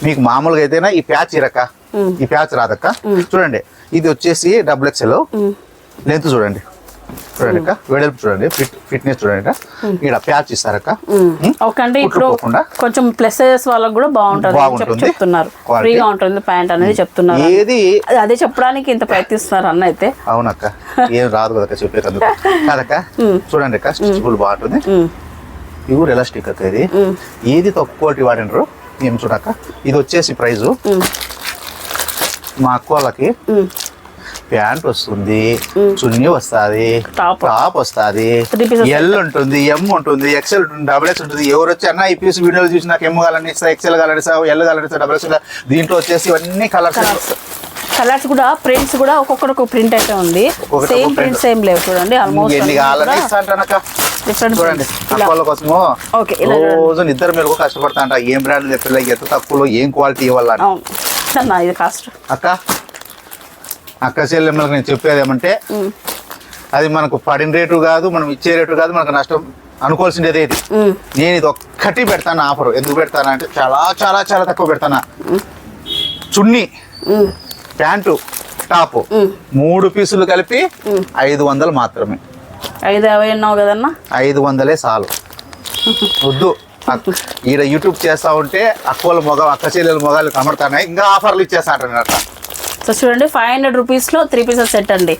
మీకు మామూలుగా అయితేనా ఈ ప్యాచ్ ఇరక్క, ఈ ప్యాచ్ రాదక్క. చూడండి ఇది వచ్చేసి డబుల్ ఎక్స్ఎల్, లెంత్ చూడండి అక్క, వెడల్పు చూడండి, ఫిట్నెస్ చూడండి. ఇక్కడ ప్యాచ్ ఇస్తారక్క. కొంచెం ప్లస్ సైజెస్ వాళ్ళకి కూడా బాగుంటుంది చెప్తున్నారు, ఫ్రీగా ఉంటుంది ప్యాంట్ అనేది చెప్తున్నారు. ఏది అదే చెప్పడానికి ఇంత ప్రయత్నిస్తున్నారు అన్న అయితే. అవునక్క, ఏం రాదు కదక్క చెప్పేందుకు కాదక్క. చూడండి అక్క, స్టిచ్బుల్ బాగుంటుంది, ప్యూర్ ఎలాస్టిక్ అక్క. ఇది ఏది తక్కువ వాడినరు ఏం చూడక్క. ఇది వచ్చేసి ప్రైజు మా అక్క వాళ్ళకి ప్యాంట్ వస్తుంది, చున్నీ వస్తుంది, టాప్ వస్తుంది, ఎల్ ఉంటుంది, ఎమ్ ఉంటుంది, ఎక్సెల్ ఉంటుంది, డబుల్ ఎక్స్ ఉంటుంది. ఎవరు వచ్చి అన్న ఈ పీస్ వీడియోలు చూసి నాకు ఎమ్ కావాలని ఇస్తా, ఎక్సెల్ కావాలని ఇస్తా, ఎల్ కావాలని ఇస్తా, డబుల్ ఎక్స్. దీంట్లో వచ్చేసి ఇవన్నీ కలర్స్ కూడా ప్రింట్స్ కూడా ఒక్కొక్కటి ఒక ప్రింట్ అయితే ఉంది. సేమ్ ప్రింట్ సేమ్ లేవు చూడండి. ఆల్మోస్ట్ చూడండి అక్కల కోసము రోజు ఇద్దరు మీరు కష్టపడతా అంట. ఏం బ్రాండ్ చెప్పలే, ఎంత తక్కువలో ఏం క్వాలిటీ ఇవ్వాలని. ఇది కాస్ట్ అక్క చెల్లెమ్మలకు నేను చెప్పేది ఏమంటే అది మనకు పడిన రేటు కాదు, మనం ఇచ్చే రేటు కాదు, మనకు నష్టం అనుకోవాల్సిందేది ఇది. నేను ఇది ఒక్కటి పెడతాను ఆఫర్. ఎందుకు పెడతాను అంటే చాలా చాలా చాలా తక్కువ పెడతాను. చున్నీ, ప్యాంటు, టాప్ 3 పీసులు కలిపి 500 మాత్రమే. 550 అన్నావు కదన్నా, 500 చాలు. వద్దు ఈడ యూట్యూబ్ చేస్తా ఉంటే అక్క చెల్లెల మొగాలు కనబడతాయి, ఇంకా ఆఫర్లు ఇచ్చేస్తా అంటారు. సో చూడండి 500 రూపీస్లో 3 పీసెస్ సెట్ అండి.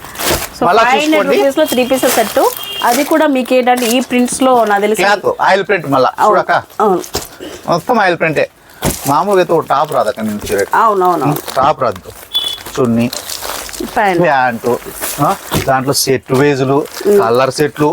సో 500 రూపీస్లో 3 పీసెస్ సెట్. అది కూడా మీకు ఏంటంటే ఈ ప్రింట్స్లో నాకు తెలిసి ఆయిల్ ప్రింట్, మళ్ళీ మొత్తం ఆయిల్ ప్రింటే. మామూలుగా అయితే ఒక టాప్ రాదక్క నుంచి. అవునవును, టాప్ రాదు. చున్నీ, ప్యాంటు, దాంట్లో సెట్ వేజులు, కలర్ సెట్లు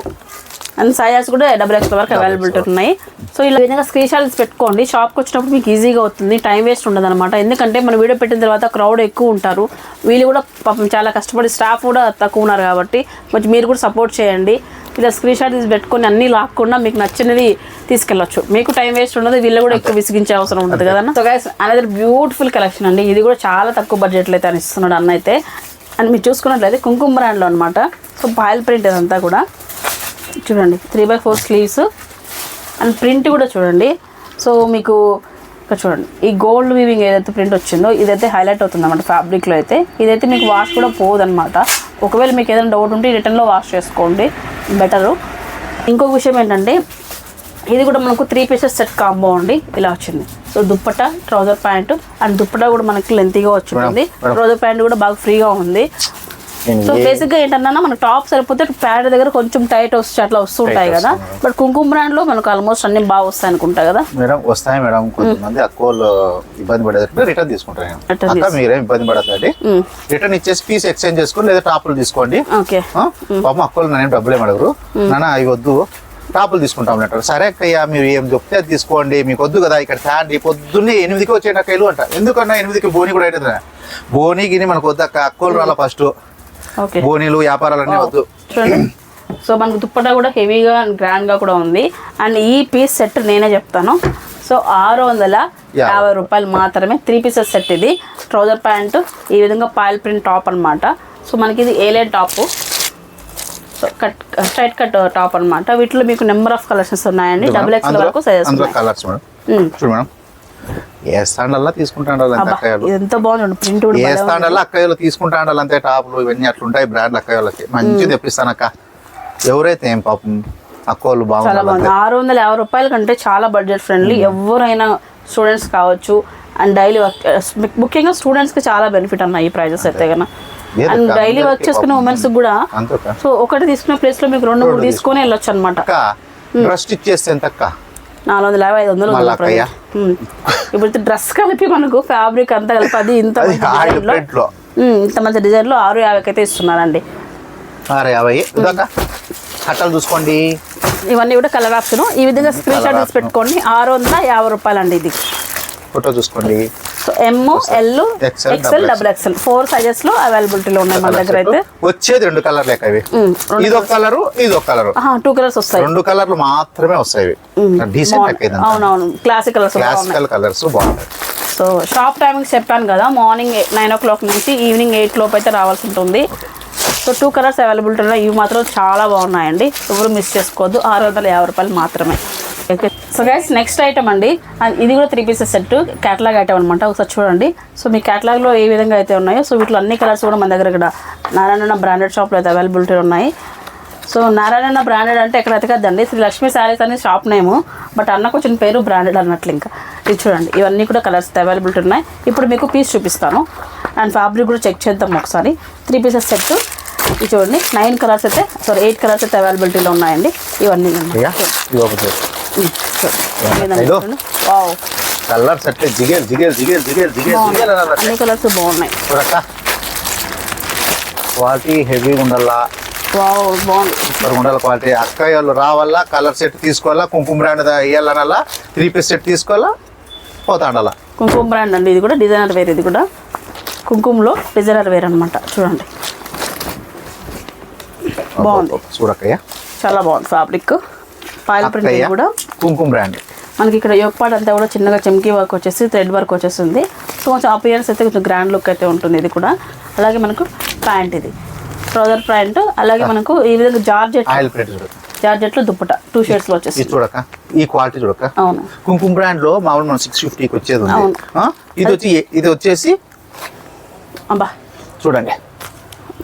అండ్ సైజెస్ కూడా డబుల్ ఎక్స్ వరకు అవైలబిలిటీ ఉన్నాయి. సో ఇలా విధంగా స్క్రీన్ షాట్స్ పెట్టుకోండి. షాప్కి వచ్చినప్పుడు మీకు ఈజీగా అవుతుంది, టైం వేస్ట్ ఉండదు అనమాట. ఎందుకంటే మనం వీడియో పెట్టిన తర్వాత క్రౌడ్ ఎక్కువ ఉంటారు, వీళ్ళు కూడా పాపం చాలా కష్టపడి స్టాఫ్ కూడా తక్కువ ఉన్నారు కాబట్టి కొంచెం మీరు కూడా సపోర్ట్ చేయండి. ఇలా స్క్రీన్ షాట్ తీసి పెట్టుకొని అన్ని లాక్కుండా మీకు నచ్చినది తీసుకెళ్ళొచ్చు. మీకు టైం వేస్ట్ ఉండదు, వీళ్ళు కూడా ఎక్కువ విసిగించే అవసరం ఉంటుంది కదా. So guys another beautiful collection అండి. ఇది కూడా చాలా తక్కువ బడ్జెట్లో అయితే అని ఇస్తున్నాడు అన్న అయితే. అండ్ మీరు చూసుకున్నట్లయితే కుంకుమ బ్రాండ్లో అనమాట. సో పాయిల్ ప్రింట్ ఇదంతా కూడా చూడండి, 3/4 స్లీవ్స్ అండ్ ప్రింట్ కూడా చూడండి. సో మీకు ఇక్కడ చూడండి ఈ గోల్డ్ వీవింగ్ ఏదైతే ప్రింట్ వచ్చిందో ఇదైతే హైలైట్ అవుతుంది అనమాట ఫ్యాబ్రిక్లో అయితే. ఇదైతే మీకు వాష్ కూడా పోదనమాట. ఒకవేళ మీకు ఏదైనా డౌట్ ఉంటే రిటర్న్లో వాష్ చేసుకోండి బెటరు. ఇంకొక విషయం ఏంటంటే ఇది కూడా మనకు 3 పీసెస్ సెట్ కాంబో అండి ఇలా వచ్చింది. So dupatta, trouser pant and dupatta కూడా మనకి లెంతీగా వచ్చింది. ట్రౌజర్ ప్యాంట్ కూడా బాగా ఫ్రీగా ఉంది. సో బేసిక్గా ఏంటన్నా మనకు టాప్ సరిపోతే ప్యాంట్ దగ్గర కొంచెం టైట్ వస్తే అట్లా వస్తుంటాయి కదా. బట్ కుంకుమ బ్రాండ్ లో మనకు ఆల్మోస్ట్ అన్ని బాగా వస్తాయి అనుకుంటా కదా మేడం. వస్తాయి మేడం, కొంతమంది అక్కువలు ఇబ్బంది పడేది రిటర్న్ తీసుకుంటారు. మీరేం ఇబ్బంది పడతాండి, రిటర్న్ ఇచ్చేసి పీస్ ఎక్స్చేంజ్ చేసుకోండి లేదా టాపులు తీసుకోండి. పాపం అక్కువలు నేను డబ్బులు ఏం అడగరు, నాన్న అవి వద్దు టాపులు తీసుకుంటాం అంటారు. సరే అక్కయ్య మీరు ఏం చెప్తే అది తీసుకోండి, మీకు వద్దు కదా ఇక్కడ ఫ్యాన్ పొద్దున్నే 8కి వచ్చే అక్కలు అంట. ఎందుకన్నా 8కి బోని కూడా అవుతుంది, బోని గిని మనకు వద్దు అక్క, అక్కువలు రాలా ఫస్ట్ బోనీలు వ్యాపారాలన్నీ వద్దు. సో మనకు దుప్పట కూడా హెవీగా గ్రాండ్ గా కూడా ఉంది. అండ్ ఈ పీస్ సెట్ నేనే చెప్తాను. సో 650 రూపాయలు మాత్రమే 3 పీసెస్ సెట్. ఇది ట్రౌజర్ ప్యాంటు ఈ విధంగా పాయిల్ ప్రింట్ టాప్ అనమాట. సో మనకి ఇది A-line top, so cut straight cut top అనమాట. వీటిలో మీకు నెంబర్ ఆఫ్ కలెక్షన్స్ ఉన్నాయండి. XXL వరకు సైజెస్. ఏ స్టాండల్లా తీసుకుంటాండాలి ఎంత బాగుంది ప్రింట్. ఏ స్టాండల్లా అక్కయ్యలు తీసుకుంటాండాలి అంతే. టాపులు ఇవన్నీ అట్లుంటాయి బ్రాండ్లు అక్కయ్యలకి మంచి తెప్పిస్తానక్క. ఎవరైతే ఏం పాపం అక్కలు బాగుంది. 650 రూపాయల కంటే చాలా బడ్జెట్ ఫ్రెండ్లీ. ఎవరైనా స్టూడెంట్స్ కావచ్చు అండ్ డైలీ వర్క్, ముఖ్యంగా స్టూడెంట్స్ కి చాలా బెనిఫిట్ అన్న ఈ ప్రైజెస్ అయితే కన్నా. అండ్ డైలీ వర్క్ చేసుకునే ఉమెన్స్ కూడా సో ఒకటి తీసుకునే ప్లేస్ లో మీకు 2-3 తీసుకొని వెళ్ళొచ్చు అనమాట. డ్రెస్ స్టిచ్ చేస్తే ఎంత అక్క? 450-500. ఇప్పుడు డ్రెస్ కలిపి మనకు ఫ్యాబ్రిక్ అంతా కలిపి అది ఇంత మంచి డిజైన్ లో 650 అయితే ఇస్తున్నారండి. 650 కట్టలు చూసుకోండి. ఇవన్నీ కూడా కలర్ ఆప్షన్. ఈ విధంగా స్క్రీన్ షాట్ తీసి పెట్టుకోండి. 650 రూపాయలు అండి ఇది. ఫోటో చూసుకోండి. So M, L, XL, XXL 4 sizes లో అవైలబిలిటీలో ఉన్నాయి మన దగ్గర అయితే. వచ్చేది 2 కలర్ లేక ఇవి. ఇది ఒక కలర్, ఇది ఒక కలర్. 2 కలర్స్ వస్తాయి. 2 కలర్లు మాత్రమే వస్తాయి. డీసెంట్. అవునవును, క్లాసికల్ కలర్స్ బాగుంటాయి. సో షాప్ టైమింగ్స్ చెప్పాను కదా, మార్నింగ్ 9 o'clock నుంచి ఈవినింగ్ 8 లోపు అయితే రావాల్సి ఉంటుంది. సో 2 కలర్స్ అవైలబిలిటీ ఉన్నాయి. ఇవి మాత్రం చాలా బాగున్నాయండి, ఎవరు మిస్ చేసుకోవద్దు. 650 రూపాయలు మాత్రమే. సో గైస్ నెక్స్ట్ ఐటమ్ అండి, ఇది కూడా 3 పీసెస్ సెట్ క్యాటలాగ్ ఐటమ్ అనమాట. ఒకసారి చూడండి. సో మీ క్యాటలాగ్లో ఏ విధంగా అయితే ఉన్నాయో సో వీటిలో అన్ని కలర్స్ కూడా మన దగ్గర ఇక్కడ నారాయణ బ్రాండెడ్ షాప్లో అయితే అవైలబిలిటీ ఉన్నాయి. సో నారాయణ బ్రాండెడ్ అంటే ఎక్కడ ఎతకద్దండి, శ్రీ లక్ష్మీ శారీస్ అనేది షాప్ నేము, బట్ అన్నకు వచ్చిన పేరు బ్రాండెడ్ అన్నట్లు. ఇంకా ఇది చూడండి, ఇవన్నీ కూడా కలర్స్ అవైలబిలిటీ ఉన్నాయి. ఇప్పుడు మీకు పీస్ చూపిస్తాను అండ్ ఫ్యాబ్రిక్ కూడా చెక్ చేద్దాం ఒకసారి. 3 పీసెస్ సెట్ ఇది చూడండి. 9 కలర్స్ అయితే 8 కలర్స్ అయితే అవైలబిలిటీలో ఉన్నాయండి. ఇవన్నీ కలర్స్ అంటే జిగేల్ జిగేల్ జిగేల్ జిగేల్ జిగేల్ అన్ని కలర్స్ బాగున్నాయి. క్వాలిటీ హెవీ ఉండాలా, బాగుంది, సూపర్ ఉండాలి క్వాలిటీ. అక్కయ్యలు రావాలా, కలర్ సెట్ తీసుకోవాలా, కుంకుమ బ్రాండ్ వేయాలనల్లా, 3 పీస్ సెట్ తీసుకోవాలా, పోతాండాలా. కుంకుమ బ్రాండ్ అండి, ఇది కూడా డిజైనర్ వేర్. ఇది కూడా కుంకుమలో డిజైనర్ వేర్ అనమాట. చూడండి బాగుంది చూడక్కయ్య, చాలా బాగుంది ఫ్యాబ్రిక్. పాయిల్ ప్రింట్ కూడా కుంకుమ బ్రాండ్. మనకి ఇక్కడ యోగపాట్ అంతా కూడా చిన్నగా చెమ్కీ వర్క్ వచ్చేసి థ్రెడ్ వర్క్ వచ్చేస్తుంది. సో కొంచెం అపియరెన్స్ అయితే కొంచెం గ్రాండ్ లుక్ అయితే ఉంటుంది ఇది కూడా. అలాగే మనకు ప్యాంట్, ఇది ట్రౌజర్ ప్యాంట్. అలాగే మనకు ఈ విధంగా జార్జెట్ లో దుప్పట 2 షేడ్స్ లో వచ్చేసి చూడక. ఈ క్వాలిటీ చూడక. అవును, కుంకుమ బ్రాండ్ లో మామూలు మనం 650కి వచ్చేది ఉంది. ఇది వచ్చేసి అబ్బా చూడండి.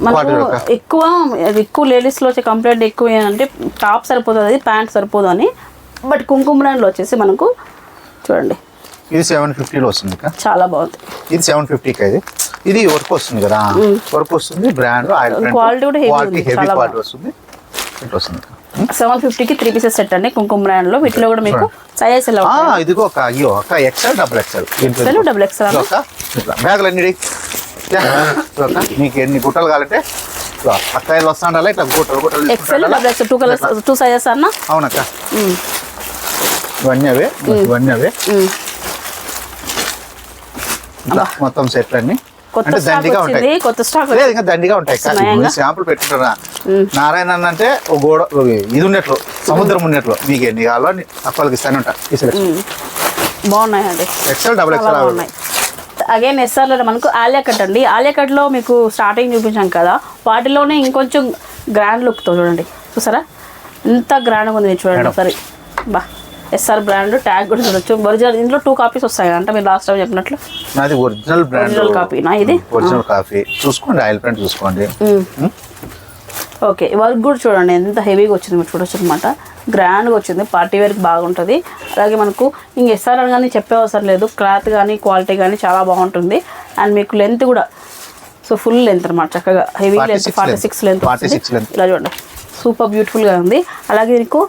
మనకు ఎక్కువ లేడీస్ లో వచ్చే కంప్లైంట్ ఎక్కువ ఏంటంటే టాప్ సరిపోతుంది, ప్యాంట్ సరిపోదు అని. బట్ కుంకుమ బ్రాండ్ లో వచ్చేసి మనకు చూడండి ఇది 750లో వస్తుంది. చాలా బాగుంది. ఇది 750కి. ఇది వర్క్ వస్తుంది కదా, వర్క్ వస్తుంది. బ్రాండ్ క్వాలిటీ కూడా హెవీ క్వాలిటీ వస్తుంది. ఇట్లా వస్తుంది. 750కి 3 పీసెస్ సెట్ అండి కుంకుమ బ్రాండ్ లో. వీటిలో కూడా మీకు సైజెస్ ఎలా ఉంటాయి? ఇదిగో ఒక XL, XXL బ్యాగులు అన్ని మీకు ఎన్ని గుట్టలు కావాలంటే అక్కలు వస్తాండాలి. ఇట్లా గుట్టలు XL, XXL 2 కలర్స్ 2 సైజెస్ అన్న. అవునక్క, ఇవన్నీ అవే. మొత్తం సెట్ అన్ని కొత్త అంటే స్టాక్ దండిగా వచ్చింది, ఉంటాయి. కొత్త స్టాక్ లేదు ఇంకా దండిగా ఉంటాయి. శాంపుల్ పెట్టుకుంటారా నారాయణ అన్న అంటే ఒక గోడ ఇది ఉన్నట్లు సముద్రం ఉన్నట్లు మీకు ఎన్ని కావాలో అక్కడికి ఇస్తానే ఉంటా. బాగున్నాయండి, ఎక్సెల్ డబుల్ చాలా ఎక్సెల్ బాగున్నాయి. అగైన్ ఎస్ఆర్లో మనకు ఆలియా కట్ అండి. ఆలియా కట్లో మీకు స్టార్టింగ్ చూపించాం కదా, వాటిలోనే ఇంకొంచెం గ్రాండ్ లుక్తో చూడండి. చూసారా ఎంత గ్రాండ్గా ఉంది చూడండి ఒకసారి. బా ఎస్ఆర్ బ్రాండ్ ట్యాగ్ కూడా చూడొచ్చు. ఒరిజినల్ ఇందులో 2 కాపీస్ వస్తాయి అంటే మీరు లాస్ట్ టైం చెప్పినట్లు. నాది ఒరిజినల్ బ్రాండ్, ఒరిజినల్ కాపీ నా ఇది. ఒరిజినల్ కాపీ చూసుకోండి, ఆయిల్ ప్రింట్ చూసుకోండి. ఓకే వర్క్ కూడా చూడండి ఎంత హెవీగా వచ్చింది మీరు చూడొచ్చు అనమాట. గ్రాండ్గా వచ్చింది, పార్టీ వేర్కి బాగుంటుంది. అలాగే మనకు ఇంక ఎస్ఆర్ అని కానీ చెప్పే అవసరం లేదు, క్లాత్ కానీ క్వాలిటీ కానీ చాలా బాగుంటుంది. అండ్ మీకు లెంత్ కూడా సో ఫుల్ లెంత్ అనమాట, చక్కగా హెవీ లెంత్ 46 లెంత్. ఇలా చూడండి సూపర్ బ్యూటిఫుల్గా ఉంది. అలాగే మీకు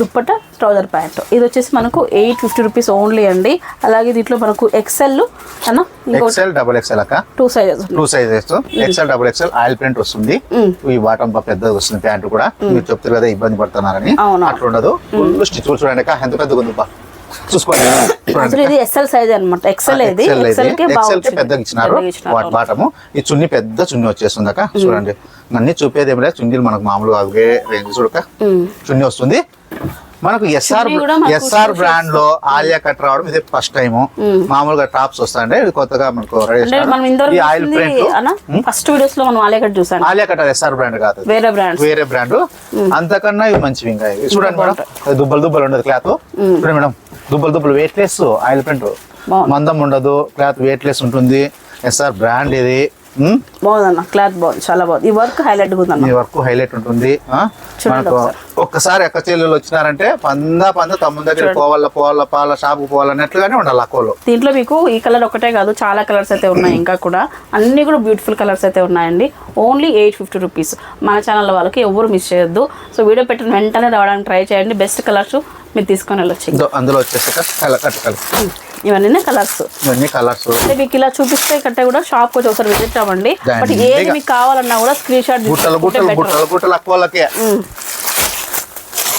దుప్పట ట్రౌజర్ ప్యాంట్ ఇది వచ్చేసి మనకు 850 రూపీస్ ఓన్లీ అండి. అలాగే దీంట్లో మనకు ఎక్సెల్ అన్న ఎక్సెల్ డబుల్ ఎక్సెల్ అక్క 2 sizes XL double XL oil print వస్తుంది. ఈ బాటం పెద్దది వస్తుంది, ప్యాంట్ కూడా మీరు చెప్తారు కదా ఇబ్బంది పడుతున్నారని, అట్లా ఉండదు. ఫుల్ స్టిచ్ చూడండి అక్క ఎంత పెద్దగా ఉంది చూసుకోండి. ఇది ఎక్సెల్ సైజ్ అనమాట, ఎక్సెల్ ఇది ఎక్సెల్ కి పెద్దగా ఇచ్చినారు బాటము. ఈ చున్ని పెద్ద చున్ని వచ్చేస్తుంది అక్క చూడండి. అన్ని చూపేది ఏమి లేదు, చున్నీలు మనకు మామూలుగా అవే రేంజ్ చూడక చున్ని వస్తుంది. మనకు ఎస్ఆర్ బ్రాండ్ లో ఆలియా కట్ రావడం ఇదే ఫస్ట్ టైం. మామూలుగా టాప్స్ వస్తాయంటే ఇది కొత్తగా మనకు ఆయిల్ ప్రింట్ ఫస్ట్ వీడియోస్ లో మనం ఆలియా కట్ చూసాను. ఆలియా కట్ ఎస్ఆర్ బ్రాండ్ కాదు, వేరే బ్రాండ్. అంతకన్నా ఇవి మంచివి. ఇంకా చూడండి మేడం, దుబ్బలు దుబ్బలు ఉండదు క్లాత్. చూడండి మేడం, దుబ్బలు వెయిట్ లెస్ ఆయిల్ ప్రింట్, మందం ఉండదు, క్లాత్ వెయిట్ లెస్ ఉంటుంది. ఎస్ఆర్ బ్రాండ్ ఇది బాగుందన్న, క్లాత్ బాగుంది, చాలా బాగుంది. ఈ వర్క్ హైలైట్ ఈ వర్క్ హైలైట్ ఉంటుంది. మనకు ఒక్కసారి ఎక్క చెల్లెలు వచ్చినారంటే పంద తమ్ముని దగ్గర పోవాల పాల షాప్ పోవాలన్నట్లుగానే ఉండాలి అక్కలు. దీంట్లో మీకు ఈ కలర్ ఒకటే కాదు, చాలా కలర్స్ అయితే ఉన్నాయి, ఇంకా కూడా అన్ని కూడా బ్యూటిఫుల్ కలర్స్ అయితే ఉన్నాయండి. Only 850 rupees. మన ఛానల్ వాళ్ళకి ఎవరు మిస్ చేయొద్దు. సో వీడియో పెట్టిన వెంటనే రావడానికి ట్రై చేయండి. బెస్ట్ కలర్స్ మీరు తీసుకొని వెళ్ళొచ్చు. అందులో వచ్చేసి ఇవన్నీ కలర్స్, అంటే మీకు ఇలా చూపిస్తే కంటే కూడా షాప్ వచ్చి ఒకసారి విజిట్ అవ్వండి. బట్ ఏది మీకు కావాలన్నా కూడా స్క్రీన్ షాట్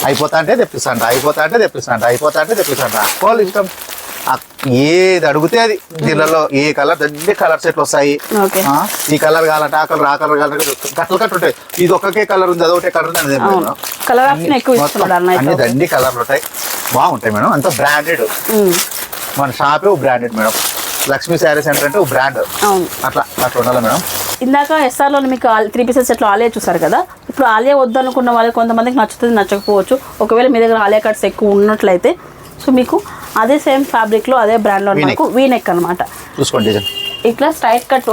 అయిపోతా అంటే తెప్పిస్తాంట అక్కోళ్ళు ఇష్టం. ఏది అడిగితే అది దీనిలో ఏ కలర్ అన్ని కలర్ సెట్లు వస్తాయి. ఈ కలర్ కావాలంటే ఆ కలర్ కావాలంటే కట్టలు ఉంటాయి. ఇది ఒకే కలర్ ఉంది, అదొకటే కలర్ ఉంది, అన్ని దండి కలర్లు ఉంటాయి. బాగుంటాయి మేడం, అంత బ్రాండెడ్. మన షాపే branded madam. Lakshmi Sari centre అంటే బ్రాండ్, అట్లా ఉండాలి మేడం. ఇందాక ఎస్ఆర్లో మీకు 3 పీసెస్ సెట్లో ఆలియా చూసారు కదా. ఇప్పుడు ఆలియా వద్దనుకున్న వాళ్ళు కొంతమందికి నచ్చుతుంది, నచ్చకపోవచ్చు. ఒకవేళ మీ దగ్గర ఆలియా కట్స్ ఎక్కువ ఉన్నట్లయితే సో మీకు అదే సేమ్ ఫ్యాబ్రిక్లో అదే బ్రాండ్లో మనకు వీ నెక్ అనమాట. చూసుకోండి, ఇట్లా స్ట్రైట్ కట్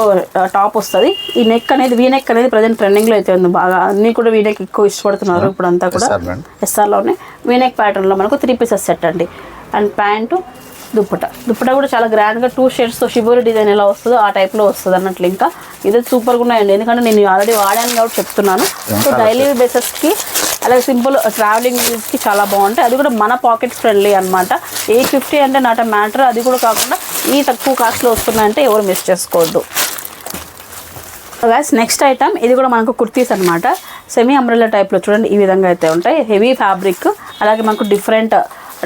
టాప్ వస్తుంది. ఈ నెక్ అనేది వీ నెక్ అనేది ప్రజెంట్ ట్రెండింగ్లో అయితే ఉంది బాగా. అన్నీ కూడా వీ నెక్ ఎక్కువ ఇష్టపడుతున్నారు ఇప్పుడు అంతా కూడా. ఎస్ఆర్లోనే వీ నెక్ ప్యాటర్న్లో మనకు 3 పీసెస్ సెట్ అండి. అండ్ ప్యాంటు దుప్పట కూడా చాలా గ్రాండ్గా 2 షేడ్స్తో షిబోరి డిజైన్ ఎలా వస్తుందో ఆ టైప్లో వస్తుంది అన్నట్లు. ఇంకా ఇది సూపర్గా ఉన్నాయండి, ఎందుకంటే నేను ఆల్రెడీ వాడాను కాబట్టి చెప్తున్నాను. సో డైలీ బేసెస్కి అలాగే సింపుల్ ట్రావెలింగ్ యూస్కి చాలా బాగుంటాయి. అది కూడా మన పాకెట్ ఫ్రెండ్లీ అనమాట. 850 అంటే నాట్ మ్యాటర్. అది కూడా కాకుండా ఈ తక్కువ కాస్ట్లో వస్తున్నాయంటే ఎవరు మిస్ చేసుకోవద్దు. గైస్ నెక్స్ట్ ఐటమ్ ఇది కూడా మనకు కుర్తీస్ అనమాట. సెమీ అంబ్రెల్లా టైప్లో చూడండి ఈ విధంగా అయితే ఉంటాయి. హెవీ ఫ్యాబ్రిక్, అలాగే మనకు డిఫరెంట్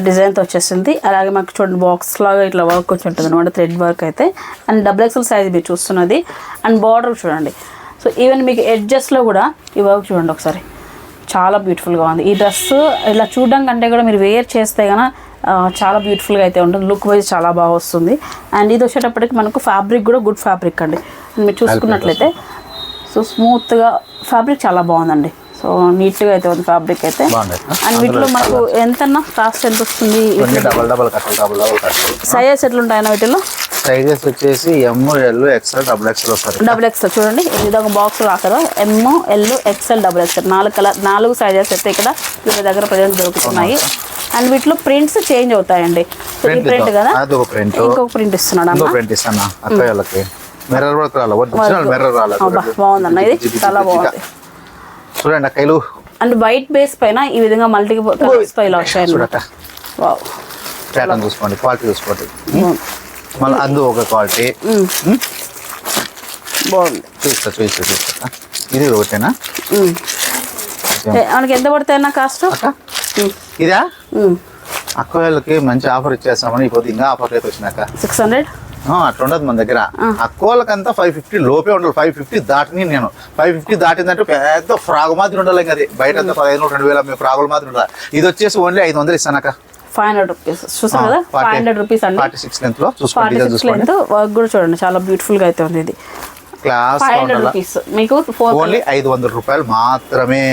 డిజైన్తో వచ్చేసింది. అలాగే మనకు చూడండి బాక్స్ లాగా ఇట్లా వర్క్ వచ్చి ఉంటుంది అనమాట, థ్రెడ్ వర్క్ అయితే. అండ్ డబుల్ ఎక్సెల్ సైజ్ మీరు చూస్తున్నది. అండ్ బార్డర్ చూడండి. సో ఈవెన్ మీకు ఎడ్జెస్లో కూడా ఈ వర్క్ చూడండి ఒకసారి, చాలా బ్యూటిఫుల్గా ఉంది. ఈ డ్రెస్ ఇలా చూడడం కంటే కూడా మీరు వేర్ చేస్తే కనుక చాలా బ్యూటిఫుల్గా అయితే ఉంటుంది. లుక్ వైజ్ చాలా బాగా వస్తుంది. అండ్ ఇది వచ్చేటప్పటికి మనకు ఫ్యాబ్రిక్ కూడా గుడ్ ఫ్యాబ్రిక్ అండి. మీరు చూసుకున్నట్లయితే సో స్మూత్గా ఫ్యాబ్రిక్ చాలా బాగుందండి. సో నీట్గా అయితే ఉంది ఫ్యాబ్రిక్ అయితే. అండ్ వీటిలో మనకు ఎంతన్నా కాస్ట్ ఎంత వస్తుంది? సైజెస్ ఎట్లుంటాయన్నా వీటిలో? సైజెస్ వచ్చేసి ML XL XXL వస్తుంది. డబుల్ ఎక్స్ఎల్ చూడండి ఈ విధంగా బాక్స్ రాసారు. ML XL XXL 4 సైజెస్ అయితే ఇక్కడ వీళ్ళ దగ్గర ప్రజెంట్ దొరుకుతున్నాయి. అండ్ వీటిలో ప్రింట్స్ చేంజ్ అవుతాయండి. ఈ ప్రింట్ కదా, ఇంకొక ప్రింట్ ఇస్తున్నాడు బాగుందన్న, ఇది చాలా బాగుంది చూడండి అక్కలు. అండ్ వైట్ బేస్ పైన ఈ విధంగా మల్టీ కలర్స్ తో ఇలా వచ్చాయి. వావ్, ప్యాటర్న్ చూసుకోండి, క్వాలిటీ చూసుకోండి. మళ్ళీ అందు ఒక క్వాలిటీ బాగుంది. చూస్తా ఇది ఒకటేనా? మనకి ఎంత పడతాయన్నా కాస్ట్? ఇదా అక్క వాళ్ళకి మంచి ఆఫర్ ఇచ్చేస్తామని ఇప్పుడు ఇంకా ఆఫర్ రేపు వచ్చినాక 600 అట్లా ఉండదు మన దగ్గర. అక్కోళ్ళకంతా 550 లోపే ఉండాలి. 550 దాటిని నేను 550 దాటిందంటే పెద్ద ఫ్రాగ్ మాదిరి ఉండాలి. అది బయట 1500-2000 ఫ్రాగుల మాదిరి ఉండాలి. ఇది వచ్చేసి ఓన్లీ 500 ఇస్తానక్క. 500 రూపీస్ చూసారు కదా, 500 రూపీస్ అండి. 46 లెంత్ లో చూసుకోండి. 46 లెంత్ వర్క్ కూడా చూడండి, చాలా బ్యూటిఫుల్ గా అయితే ఉంది. ఇది క్లాస్ 500 రూపీస్ మీకు ఓన్లీ 500 రూపాయలు మాత్రమే.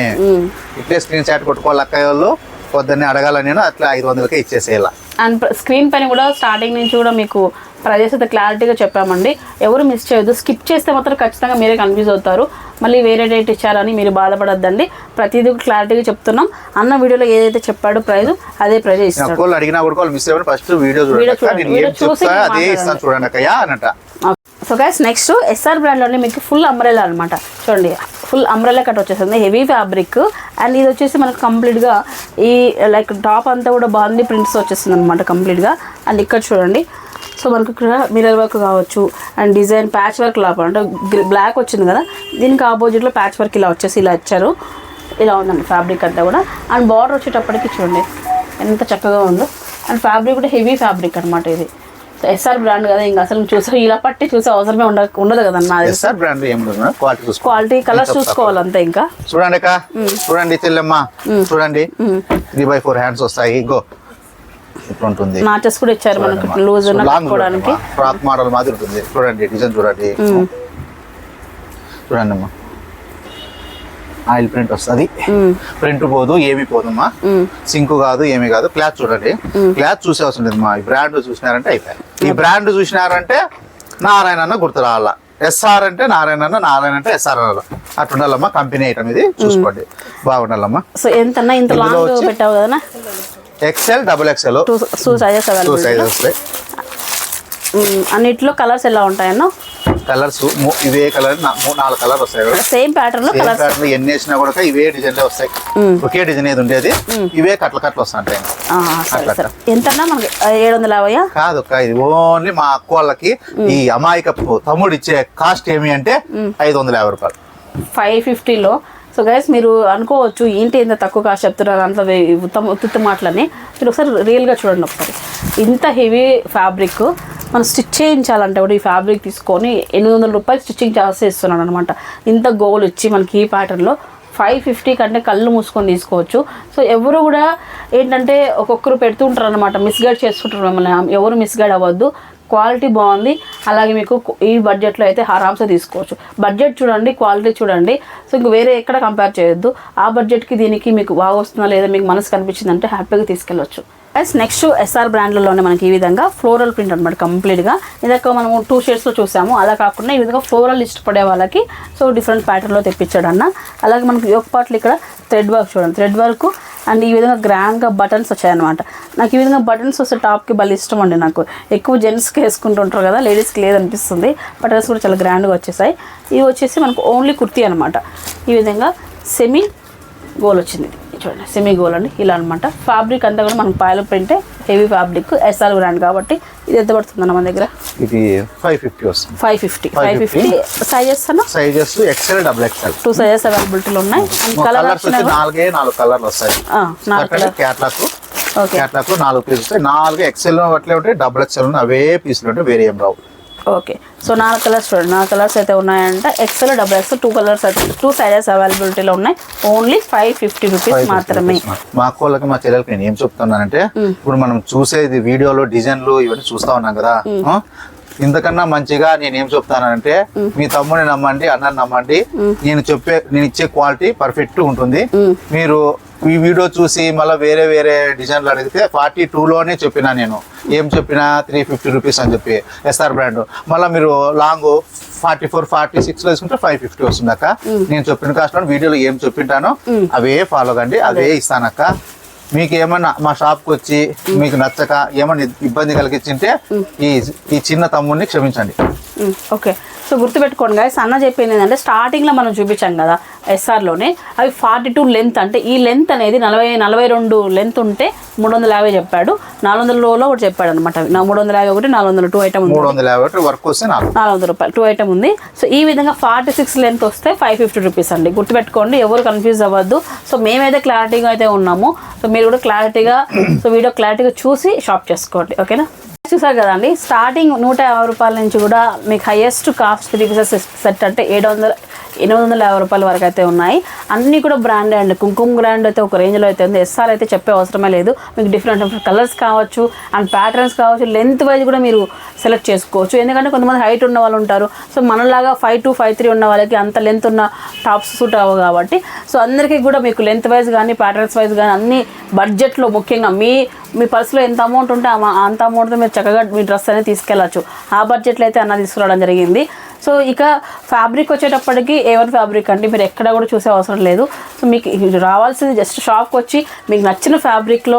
ఇట్లే స్క్రీన్ షాట్ కొట్టుకోవాలి అక్కయ్య వాళ్ళు. పొద్దున్నే అడగాల నేను అట్లా 500కే ఇచ్చేసేయాల. అండ్ స్క్రీన్ పైన కూడా స్టార్టింగ్ నుంచి కూడా మీకు ప్రైజెస్ అయితే క్లారిటీగా చెప్పామండి. ఎవరు మిస్ చేయొద్దు. స్కిప్ చేస్తే మాత్రం ఖచ్చితంగా మీరే కన్ఫ్యూజ్ అవుతారు. మళ్ళీ వేరే డేట్ ఇచ్చారని మీరు బాధపడద్దండి. ప్రతిదీ క్లారిటీగా చెప్తున్నాం. అన్న వీడియోలో ఏదైతే చెప్పాడో ప్రైజ్ అదే ప్రైజ్ ఇస్తాడు. అడిగినా కూడా వాళ్ళు మిస్ అయ్యారు. ఫస్ట్ వీడియో అదే ఇస్తాను చూడండి అక్కయ్య అన్నట. సో గైస్ నెక్స్ట్ ఎస్ఆర్ బ్రాండ్లోనే మీకు ఫుల్ అంబ్రెలా అనమాట. చూడండి, ఫుల్ అంబ్రెలా కట్ వచ్చేస్తుంది, హెవీ ఫ్యాబ్రిక్. అండ్ ఇది వచ్చేసి మనకు కంప్లీట్గా ఈ లైక్ టాప్ అంతా కూడా బాగుంది, ప్రింట్స్ వచ్చేస్తుంది అనమాట కంప్లీట్గా. అండ్ ఇక్కడ చూడండి, సో మనకు ఇక్కడ మిర్రర్ వర్క్ కావచ్చు అండ్ డిజైన్ ప్యాచ్ వర్క్ లాగా అంటే బ్లాక్ వచ్చింది కదా, దీనికి ఆపోజిట్లో ప్యాచ్ వర్క్ ఇలా వచ్చేసి ఇలా ఇచ్చారు. ఇలా ఉందండి ఫ్యాబ్రిక్ అంతా కూడా. అండ్ బార్డర్ వచ్చేటప్పటికి చూడండి ఎంత చక్కగా ఉందో. అండ్ ఫ్యాబ్రిక్ కూడా హెవీ ఫ్యాబ్రిక్ అనమాట. ఇది ఎస్ఆర్ బ్రాండ్ కదా, ఇంకా అసలు చూసా ఇలా పట్టి చూసే అవసరమే ఉండదు కదన్నా. ఎస్ఆర్ బ్రాండ్ క్వాలిటీ కలర్స్ చూసుకోవాలి అంతే. ఇంకా చూడండి అక్క, చూడండి చెల్లెమ్మ, చూడండి 3/4 హ్యాండ్స్ వస్తాయి. ఇంకో ఉంటుంది, నాచెస్ కూడా ఇచ్చారు మనకు లూజ్ కట్టుకోవడానికి. ఫ్రాక్ మోడల్ మాదిరి ఉంటుంది. చూడండి డిజైన్ చూడండి, చూడండి అమ్మా. ఆయిల్ ప్రింట్ వస్తుంది, ప్రింట్ పోదు, ఏమి పోదమ్మా. సింక్ కాదు, ఏమి కాదు. క్లాత్ చూడండి, క్లాత్ చూసే అవసరం లేదు మా. ఈ బ్రాండ్ చూసినారంటే అయిపోయాయి. ఈ బ్రాండ్ చూసినారంటే నారాయణ అన్న గుర్తు రావాలా. ఎస్ఆర్ అంటే నారాయణ అన్న, నారాయణ అంటే ఎస్ఆర్ అన్న అట్లా ఉండాలమ్మా. కంపెనీ ఐటమ్ ఇది, చూసుకోండి బాగుండాలమ్మా. సో ఎంత ఇంత లాంగ్ పెట్టావు కదా, XL, XXL 2 సైజెస్ వస్తాయి. అన్నిట్లో కలర్స్ ఎలా ఉంటాయన్నో? కలర్స్ ఇవే కలర్ 4 కలర్ వస్తాయి. సేమ్ ప్యాటర్న్ లో ఎన్ని వేసినా కూడా ఇవే డిజైన్లే వస్తాయి. ఒకే డిజైన్ ఏది ఉండేది, ఇవే కట్లు వస్తాయి. ఎంతన్నా మనకి 750 కాదు, ఇది ఓన్లీ మా అక్క వాళ్ళకి ఈ అమాయకపు తమ్ముడు ఇచ్చే కాస్ట్ ఏమి అంటే 550 రూపాయలు. 550లో. సో గైస్ మీరు అనుకోవచ్చు ఏంటి ఇంత తక్కువ కాస్ట్ చెప్తున్నారు అంత ఉత్తుత్త మాటలని. మీరు ఒకసారి రియల్గా చూడండి ఒకసారి. ఇంత హెవీ ఫ్యాబ్రిక్ మనం స్టిచ్ చేయించాలంటే కూడా ఈ ఫ్యాబ్రిక్ తీసుకొని 800 రూపాయలు స్టిచ్చింగ్ ఛార్జెస్ ఇస్తున్నాను అనమాట. ఇంత గోల్ ఇచ్చి మనకి ఈ ప్యాటర్న్లో 550 కంటే కళ్ళు మూసుకొని తీసుకోవచ్చు. సో ఎవరు కూడా ఏంటంటే ఒక్కొక్కరు పెడుతూ ఉంటారు అనమాట, మిస్గైడ్ చేస్తుంటారు మిమ్మల్ని. ఎవరు మిస్గైడ్ అవ్వద్దు. క్వాలిటీ బాగుంది. అలాగే మీకు ఈ బడ్జెట్లో అయితే ఆరామ్సే తీసుకోవచ్చు. బడ్జెట్ చూడండి, క్వాలిటీ చూడండి. సో ఇంక వేరే ఎక్కడ కంపేర్ చేయొద్దు. ఆ బడ్జెట్కి దీనికి మీకు బాగా వస్తుందా లేదా మీకు మనసు కనిపించిందంటే హ్యాపీగా తీసుకెళ్ళొచ్చు. నెక్స్ట్ ఎస్ఆర్ బ్రాండ్లోనే మనకి ఈ విధంగా ఫ్లోరల్ ప్రింట్ అనమాట కంప్లీట్గా. ఇదొక మనము 2 షేడ్స్లో చూసాము. అలా కాకుండా ఈ విధంగా ఫ్లోరల్ ఇష్టపడే వాళ్ళకి సో డిఫరెంట్ ప్యాటర్న్లో తెప్పించాడు అన్న. అలాగే మనకి ఒక పాటలు ఇక్కడ థ్రెడ్ వర్క్ చూడండి, థ్రెడ్ వర్క్. అండ్ ఈ విధంగా గ్రాండ్గా బటన్స్ వచ్చాయన్నమాట. నాకు ఈ విధంగా బటన్స్ వస్తే టాప్కి భలే ఇష్టం అండి. నాకు ఎక్కువ జెంట్స్కి వేసుకుంటుంటారు కదా, లేడీస్కి లేదనిపిస్తుంది. బటన్స్ కూడా చాలా గ్రాండ్గా వచ్చేసాయి. ఇవి వచ్చేసి మనకు ఓన్లీ కుర్తీ అనమాట. ఈ విధంగా సెమీ గోల్ వచ్చింది చూడండి, సెమీ గోల్ అండి ఇలా అనమాట. ఫ్యాబ్రిక్ అంతా కూడా మనకు పాయల ప్రింటే, హెవీ ఫ్యాబ్రిక్, ఎస్ఆర్ బ్రాండ్ కాబట్టి. ఇది ఎంత పడుతుందన్న మన దగ్గర? ఇది 550 వస్తుంది. 550 సైజెస్ అన్న? సైజెస్ XL, XXL 2 సైజెస్ అవైలబిలిటీలో ఉన్నాయి. కలర్స్ వచ్చి 4 కలర్లు వస్తాయి. 4 క్యాట్లాక్ 4 పీసులు వస్తాయి. 4 XL అట్లే ఉంటాయి, XXL అవే పీసులు ఉంటాయి, వేరే ఏం రావు. ఓకే, సో 4 కలర్స్ చూడండి. 4 కలర్స్ అయితే ఉన్నాయంట. XL, XXL 2 కలర్స్ అయితే 2 సైజెస్ అవైలబిలిటీలో ఉన్నాయి. ఓన్లీ 550 రూపీస్ మాత్రమే. మా అక్కలకి మా చెల్లెలకి నేను ఏం చెప్తున్నానంటే, ఇప్పుడు మనం చూసేది వీడియోలో డిజైన్లు ఇవన్నీ చూస్తా ఉన్నాం కదా, ఇంతకన్నా మంచిగా నేనేం చెప్తానంటే మీ తమ్ముడిని నమ్మండి, అన్నని నమ్మండి. నేను ఇచ్చే క్వాలిటీ పర్ఫెక్ట్ ఉంటుంది. మీరు ఈ వీడియో చూసి మళ్ళీ వేరే వేరే డిజైన్లు అడిగితే 42లోనే చెప్పినా నేను. ఏం చెప్పినా 350 రూపీస్ అని చెప్పి ఎస్ఆర్ బ్రాండ్. మళ్ళీ మీరు లాంగ్ 44, 46 వేసుకుంటే 550 వస్తుందక్క. నేను చెప్పిన కాస్ట్ వీడియోలో ఏం చెప్పింటానో అవే ఫాలో కండి, అవే ఇస్తానక్క. మీకు ఏమన్నా మా షాప్కి వచ్చి మీకు నచ్చక ఏమన్నా ఇబ్బంది కలిగించింటే ఈ చిన్న తమ్ముడిని క్షమించండి. ఓకే, సో గుర్తుపెట్టుకోండి గైస్, అన్న చెప్పింది ఏంటంటే స్టార్టింగ్లో మనం చూపించాం కదా ఎస్ఆర్లోనే, అవి 42 లెంత్. అంటే ఈ లెంత్ అనేది 42 లెంత్ ఉంటే 350 చెప్పాడు. 400లో ఒకటి చెప్పాడు అనమాట. 350 ఒకటి, 400 2 ఐటమ్ ఉంది. 350 వర్క్ వస్తే 400 రూపాయలు 2 ఐటమ్ ఉంది. సో ఈ విధంగా 46 లెంత్ వస్తే 550 రూపీస్ అండి. గుర్తుపెట్టుకోండి, ఎవరు కన్ఫ్యూజ్ అవ్వద్దు. సో మేమైతే క్లారిటీగా అయితే ఉన్నాము. సో మీరు కూడా క్లారిటీగా, సో వీడియో క్లారిటీగా చూసి షాప్ చేసుకోండి. ఓకేనా? చూసారు కదండి, స్టార్టింగ్ 150 రూపాయల నుంచి కూడా మీకు హైయెస్ట్ కాస్ట్ 3 పీసెస్ సెట్ అంటే 850 రూపాయల వరకు అయితే ఉన్నాయి. అన్నీ కూడా బ్రాండ్ అండ్ కుంకుమ బ్రాండ్ అయితే ఒక రేంజ్లో అయితే ఉంది. ఎస్ఆర్ అయితే చెప్పే అవసరమే లేదు. మీకు డిఫరెంట్ కలర్స్ కావచ్చు అండ్ ప్యాటర్న్స్ కావచ్చు, లెంత్ వైజ్ కూడా మీరు సెలెక్ట్ చేసుకోవచ్చు. ఎందుకంటే కొంతమంది హైట్ ఉన్న వాళ్ళు ఉంటారు. సో మనలాగా 5'2", 5'3" ఉన్న వాళ్ళకి అంత లెంత్ ఉన్న టాప్స్ సూట్ అవ్వవు కాబట్టి సో అందరికీ కూడా మీకు లెంత్ వైజ్ కానీ ప్యాటర్న్స్ వైజ్ కానీ అన్ని బడ్జెట్లో, ముఖ్యంగా మీ పర్సులో ఎంత అమౌంట్ ఉంటే అంత అమౌంట్తో మీరు చక్కగా మీ డ్రెస్ అనేది తీసుకెళ్ళచ్చు. ఆ బడ్జెట్లో అయితే అన్న తీసుకురావడం జరిగింది. సో ఇక ఫ్యాబ్రిక్ వచ్చేటప్పటికి A1 ఫ్యాబ్రిక్ అండి, మీరు ఎక్కడ కూడా చూసే అవసరం లేదు. సో మీకు రావాల్సింది జస్ట్ షాప్కి వచ్చి మీకు నచ్చిన ఫ్యాబ్రిక్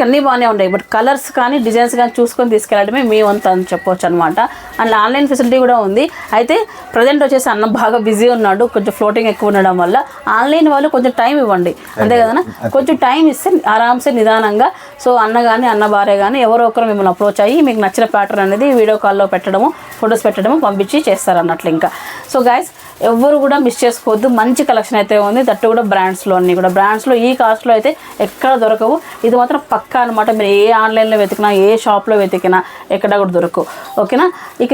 అన్నీ బాగానే ఉంటాయి, బట్ కలర్స్ కానీ డిజైన్స్ కానీ చూసుకొని తీసుకెళ్ళడమే మీ వంతు అని చెప్పవచ్చు అనమాట. అండ్ ఆన్లైన్ ఫెసిలిటీ కూడా ఉంది. అయితే ప్రజెంట్ వచ్చేసి అన్న బాగా బిజీ ఉన్నాడు, కొంచెం ఫ్లోటింగ్ ఎక్కువ ఉండడం వల్ల. ఆన్లైన్ వాళ్ళు కొంచెం టైం ఇవ్వండి, అంతే కదన్నా, కొంచెం టైం ఇస్తే ఆరామ్సే నిదానంగా సో అన్న కానీ అన్న భార్య కానీ ఎవరో ఒకరు మిమ్మల్ని అప్రోచ్ అయ్యి మీకు నచ్చిన ప్యాటర్న్ అనేది వీడియో కాల్లో పెట్టడము, ఫొటోస్ పెట్టడము, పంపించి చేస్తారన్నట్లు. ఇంకా సో గైస్ ఎవరు కూడా మిస్ చేసుకోవద్దు, మంచి కలెక్షన్ అయితే ఉంది. దట్టు కూడా బ్రాండ్స్లో అన్నీ కూడా బ్రాండ్స్లో ఈ కాస్ట్లో అయితే ఎక్కడ దొరకవు. ఇది మాత్రం పక్కా అనమాట. మీరు ఏ ఆన్లైన్లో వెతికినా ఏ షాప్లో వెతికినా ఎక్కడ కూడా దొరకవు. ఓకేనా. ఇక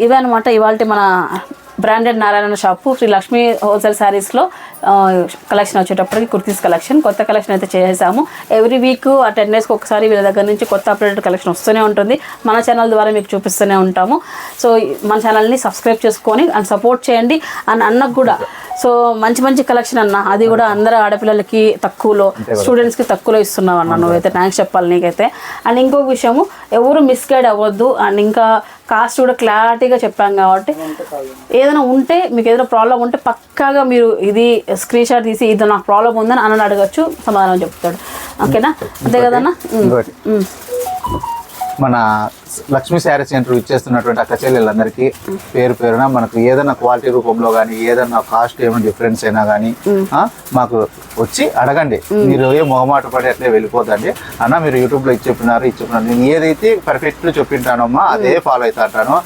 ఇవే అనమాట ఇవాళ మన branded Narayana shop Sri Lakshmi wholesale శారీస్లో కలెక్షన్ వచ్చేటప్పటికి కుర్తీస్ కలెక్షన్ కొత్త కలెక్షన్ అయితే చేసాము. ఎవ్రీ వీక్ ఆ 10 డేస్కి ఒకసారి వీళ్ళ దగ్గర నుంచి కొత్త అప్డేటెడ్ కలెక్షన్ వస్తూనే ఉంటుంది. మన ఛానల్ ద్వారా మీకు చూపిస్తూనే ఉంటాము. సో మన ఛానల్ని సబ్స్క్రైబ్ చేసుకొని అండ్ సపోర్ట్ చేయండి. అండ్ అన్నకు కూడా సో మంచి కలెక్షన్ అన్న, అది కూడా అందరూ ఆడపిల్లలకి తక్కువలో, స్టూడెంట్స్కి తక్కువలో ఇస్తున్నావు అన్న, నువ్వైతే థ్యాంక్స్ చెప్పాలి నీకైతే. అండ్ ఇంకొక విషయము, ఎవరు మిస్గైడ్ అవ్వద్దు. అండ్ ఇంకా కాస్ట్ కూడా క్లారిటీగా చెప్పాం కాబట్టి ఏదైనా ఉంటే మీకు ఏదైనా ప్రాబ్లం ఉంటే పక్కాగా మీరు ఇది స్క్రీన్ షాట్ తీసి ఇది నాకు ప్రాబ్లం ఉందని అన్న అడగచ్చు, సమాధానం చెప్తాడు. ఓకేనా, అంతే కదన్నా. మన లక్ష్మీ శారీ సెంటర్ ఇచ్చేస్తున్నటువంటి అక్క చెల్లెళ్ళందరికీ పేరున మనకు ఏదైనా క్వాలిటీ రూపంలో కానీ ఏదైనా కాస్ట్ ఏమైనా డిఫరెన్స్ అయినా కానీ మాకు వచ్చి అడగండి. మీరు ఏ మొహమాట పడి అట్లే వెళ్ళిపోతండి. అన్న మీరు యూట్యూబ్లో ఇచ్చెప్పినారు నేను ఏదైతే పర్ఫెక్ట్ చెప్పింటానమ్మా అదే ఫాలో అవుతా అంటాను.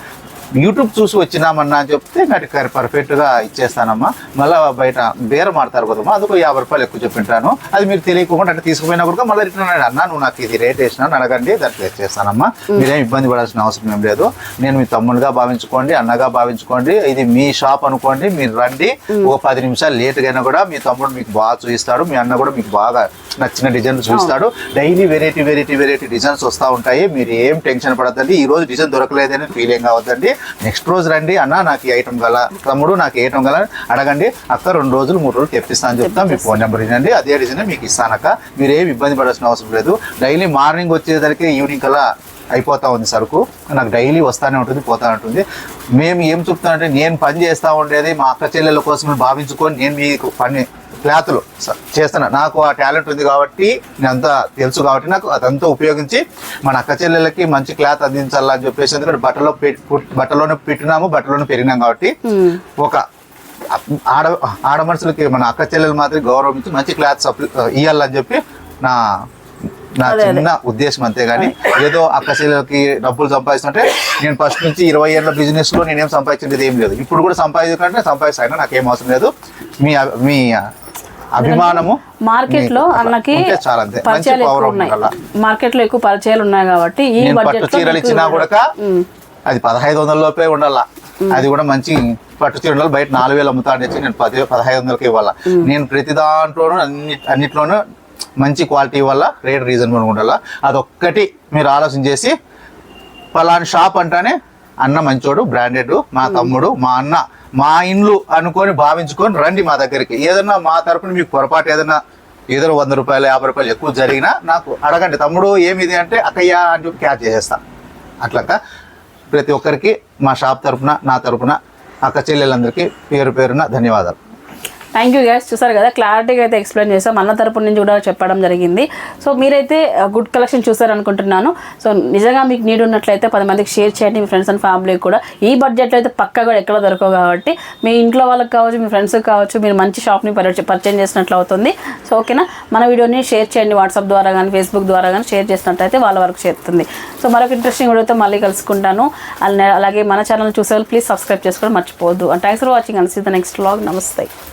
యూట్యూబ్ చూసి వచ్చినామన్నా అని చెప్తే నాకు పర్ఫెక్ట్గా ఇచ్చేస్తానమ్మా. మళ్ళీ బయట బేరం ఆడతారు కదమ్మా, అదొక 50 రూపాయలు ఎక్కువ చెప్పింటాను. అది మీరు తెలియకుండా అంటే తీసుకుపోయినా కూడా మళ్ళీ రిటర్న్ అన్న నువ్వు నాకు ఇది రేట్ వేసినాను అడగండి, దానికి చేస్తానమ్మా. మీరేం ఇబ్బంది పడాల్సిన అవసరం ఏం లేదు. నేను మీ తమ్ముడుగా భావించుకోండి, అన్నగా భావించుకోండి. ఇది మీ షాప్ అనుకోండి, మీరు రండి. ఒక 10 నిమిషాలు లేట్గా అయినా కూడా మీ తమ్ముడు మీకు బాగా చూపిస్తాడు, మీ అన్న కూడా మీకు బాగా నచ్చిన డిజైన్ చూపిస్తాడు. డైలీ వెరైటీ డిజైన్స్ వస్తూ ఉంటాయి. మీరు ఏం టెన్షన్ పడద్దండి. ఈ రోజు డిజైన్ దొరకలేదని ఫీలింగ్ అవ్వద్దండి. నెక్స్ట్ రోజు రండి, అన్న నాకు ఈ ఐటమ్ గల, తమ్ముడు నాకు ఏ ఐటమ్ గల అడగండి. అక్క 2 రోజులు 3 రోజులు తెప్పిస్తాను అని చెప్తాను. మీ ఫోన్ నెంబర్ ఇవ్వండి, అదే డిజైన్ మీకు ఇస్తానక్క. మీరు ఏమి ఇబ్బంది పడాల్సిన అవసరం లేదు. డైలీ మార్నింగ్ వచ్చేసరికి ఈవినింగ్ కల్లా అయిపోతా ఉంది సరుకు. నాకు డైలీ వస్తూనే ఉంటుంది, పోతా ఉంటుంది. మేము ఏం చెప్తానంటే నేను పని చేస్తూ ఉండేది మా అక్క చెల్లెల కోసం భావించుకొని నేను మీకు పని క్లాతులు చేస్తున్నా. నాకు ఆ టాలెంట్ ఉంది కాబట్టి నేనంతా తెలుసు కాబట్టి నాకు అదంతా ఉపయోగించి మన అక్క చెల్లెలకి మంచి క్లాత్ అందించాలని చెప్పేసి, ఎందుకంటే బట్టలోనే పెట్టినాము, బట్టలోనే పెరిగినాం కాబట్టి ఒక ఆడ మనుషులకి మన అక్క చెల్లెలు మాత్రం గౌరవం ఇచ్చి మంచి క్లాత్ ఇవ్వాలని చెప్పి నా చిన్న ఉద్దేశం. అంతేగాని ఏదో అక్క చెల్లెలకి డబ్బులు సంపాదిస్తుంటే నేను ఫస్ట్ నుంచి 20 ఏళ్ళ బిజినెస్ లో నేనేం సంపాదించేది ఏం లేదు. ఇప్పుడు కూడా సంపాదిస్తాను, నాకేం అవసరం లేదు. మీ అభిమానము మార్కెట్ లో అన్నకి మార్కెట్ లో ఎక్కువ పరిచయాలు ఉన్నాయి కాబట్టి ఈ పట్టు చీరలు ఇచ్చినా కూడా అది 1500 లోపే ఉండాలా. అది కూడా మంచి పట్టు చీరలు బయట 4000 అమ్ముతా అనేసి నేను 1500కి ఇవ్వాలా. నేను ప్రతి దాంట్లోనూ అన్నిట్లోనూ మంచి క్వాలిటీ వల్ల రేట్ రీజనబుల్ ఉండాలా. అదొక్కటి మీరు ఆలోచన చేసి పలానా షాప్ అంటానే అన్న మంచోడు, బ్రాండెడ్, మా తమ్ముడు, మా అన్న, మా ఇండ్లు అనుకొని భావించుకొని రండి మా దగ్గరికి. ఏదన్నా మా తరపున మీకు పొరపాటు ఏదైనా 100 రూపాయలు 50 రూపాయలు ఎక్కువ జరిగినా నాకు అడగండి. తమ్ముడు ఏమిది అంటే అక్కయ్య అని చెప్పి క్యాచ్ చేసేస్తా. అట్లా ప్రతి ఒక్కరికి మా షాప్ తరపున, నా తరపున, అక్క చెల్లెలందరికీ పేరున ధన్యవాదాలు. Thank you guys. చూసారు కదా, క్లారిటీగా అయితే ఎక్స్ప్లెయిన్ చేస్తాం. అన్న తరపు నుంచి కూడా చెప్పడం జరిగింది. సో మీరైతే గుడ్ కలెక్షన్ చూసారనుకుంటున్నాను. సో నిజంగా మీకు నీడ్ ఉన్నట్లయితే 10 మందికి షేర్ చేయండి, మీ ఫ్రెండ్స్ అండ్ ఫ్యామిలీకి కూడా. ఈ బడ్జెట్లో అయితే పక్కా కూడా ఎక్కడ దొరకవు కాబట్టి మీ ఇంట్లో వాళ్ళకి కావచ్చు, మీ ఫ్రెండ్స్కి కావచ్చు, మీరు మంచి షాప్ని పరిచయం చేసినట్లు అవుతుంది. సో ఓకేనా, మన వీడియోని షేర్ చేయండి, వాట్సాప్ ద్వారా కానీ ఫేస్బుక్ ద్వారా కానీ షేర్ చేసినట్లయితే వాళ్ళ వరకు చేరుతుంది. సో మరొక ఇంట్రెస్టింగ్ వీడియోతో మళ్ళీ కలుసుకుంటాను. అలాగే మన ఛానల్ చూసే వాళ్ళు ప్లీజ్ సబ్స్క్రైబ్ చేసుకోవడం మర్చిపోవద్దు. And thanks for watching and see the next vlog. నమస్తే.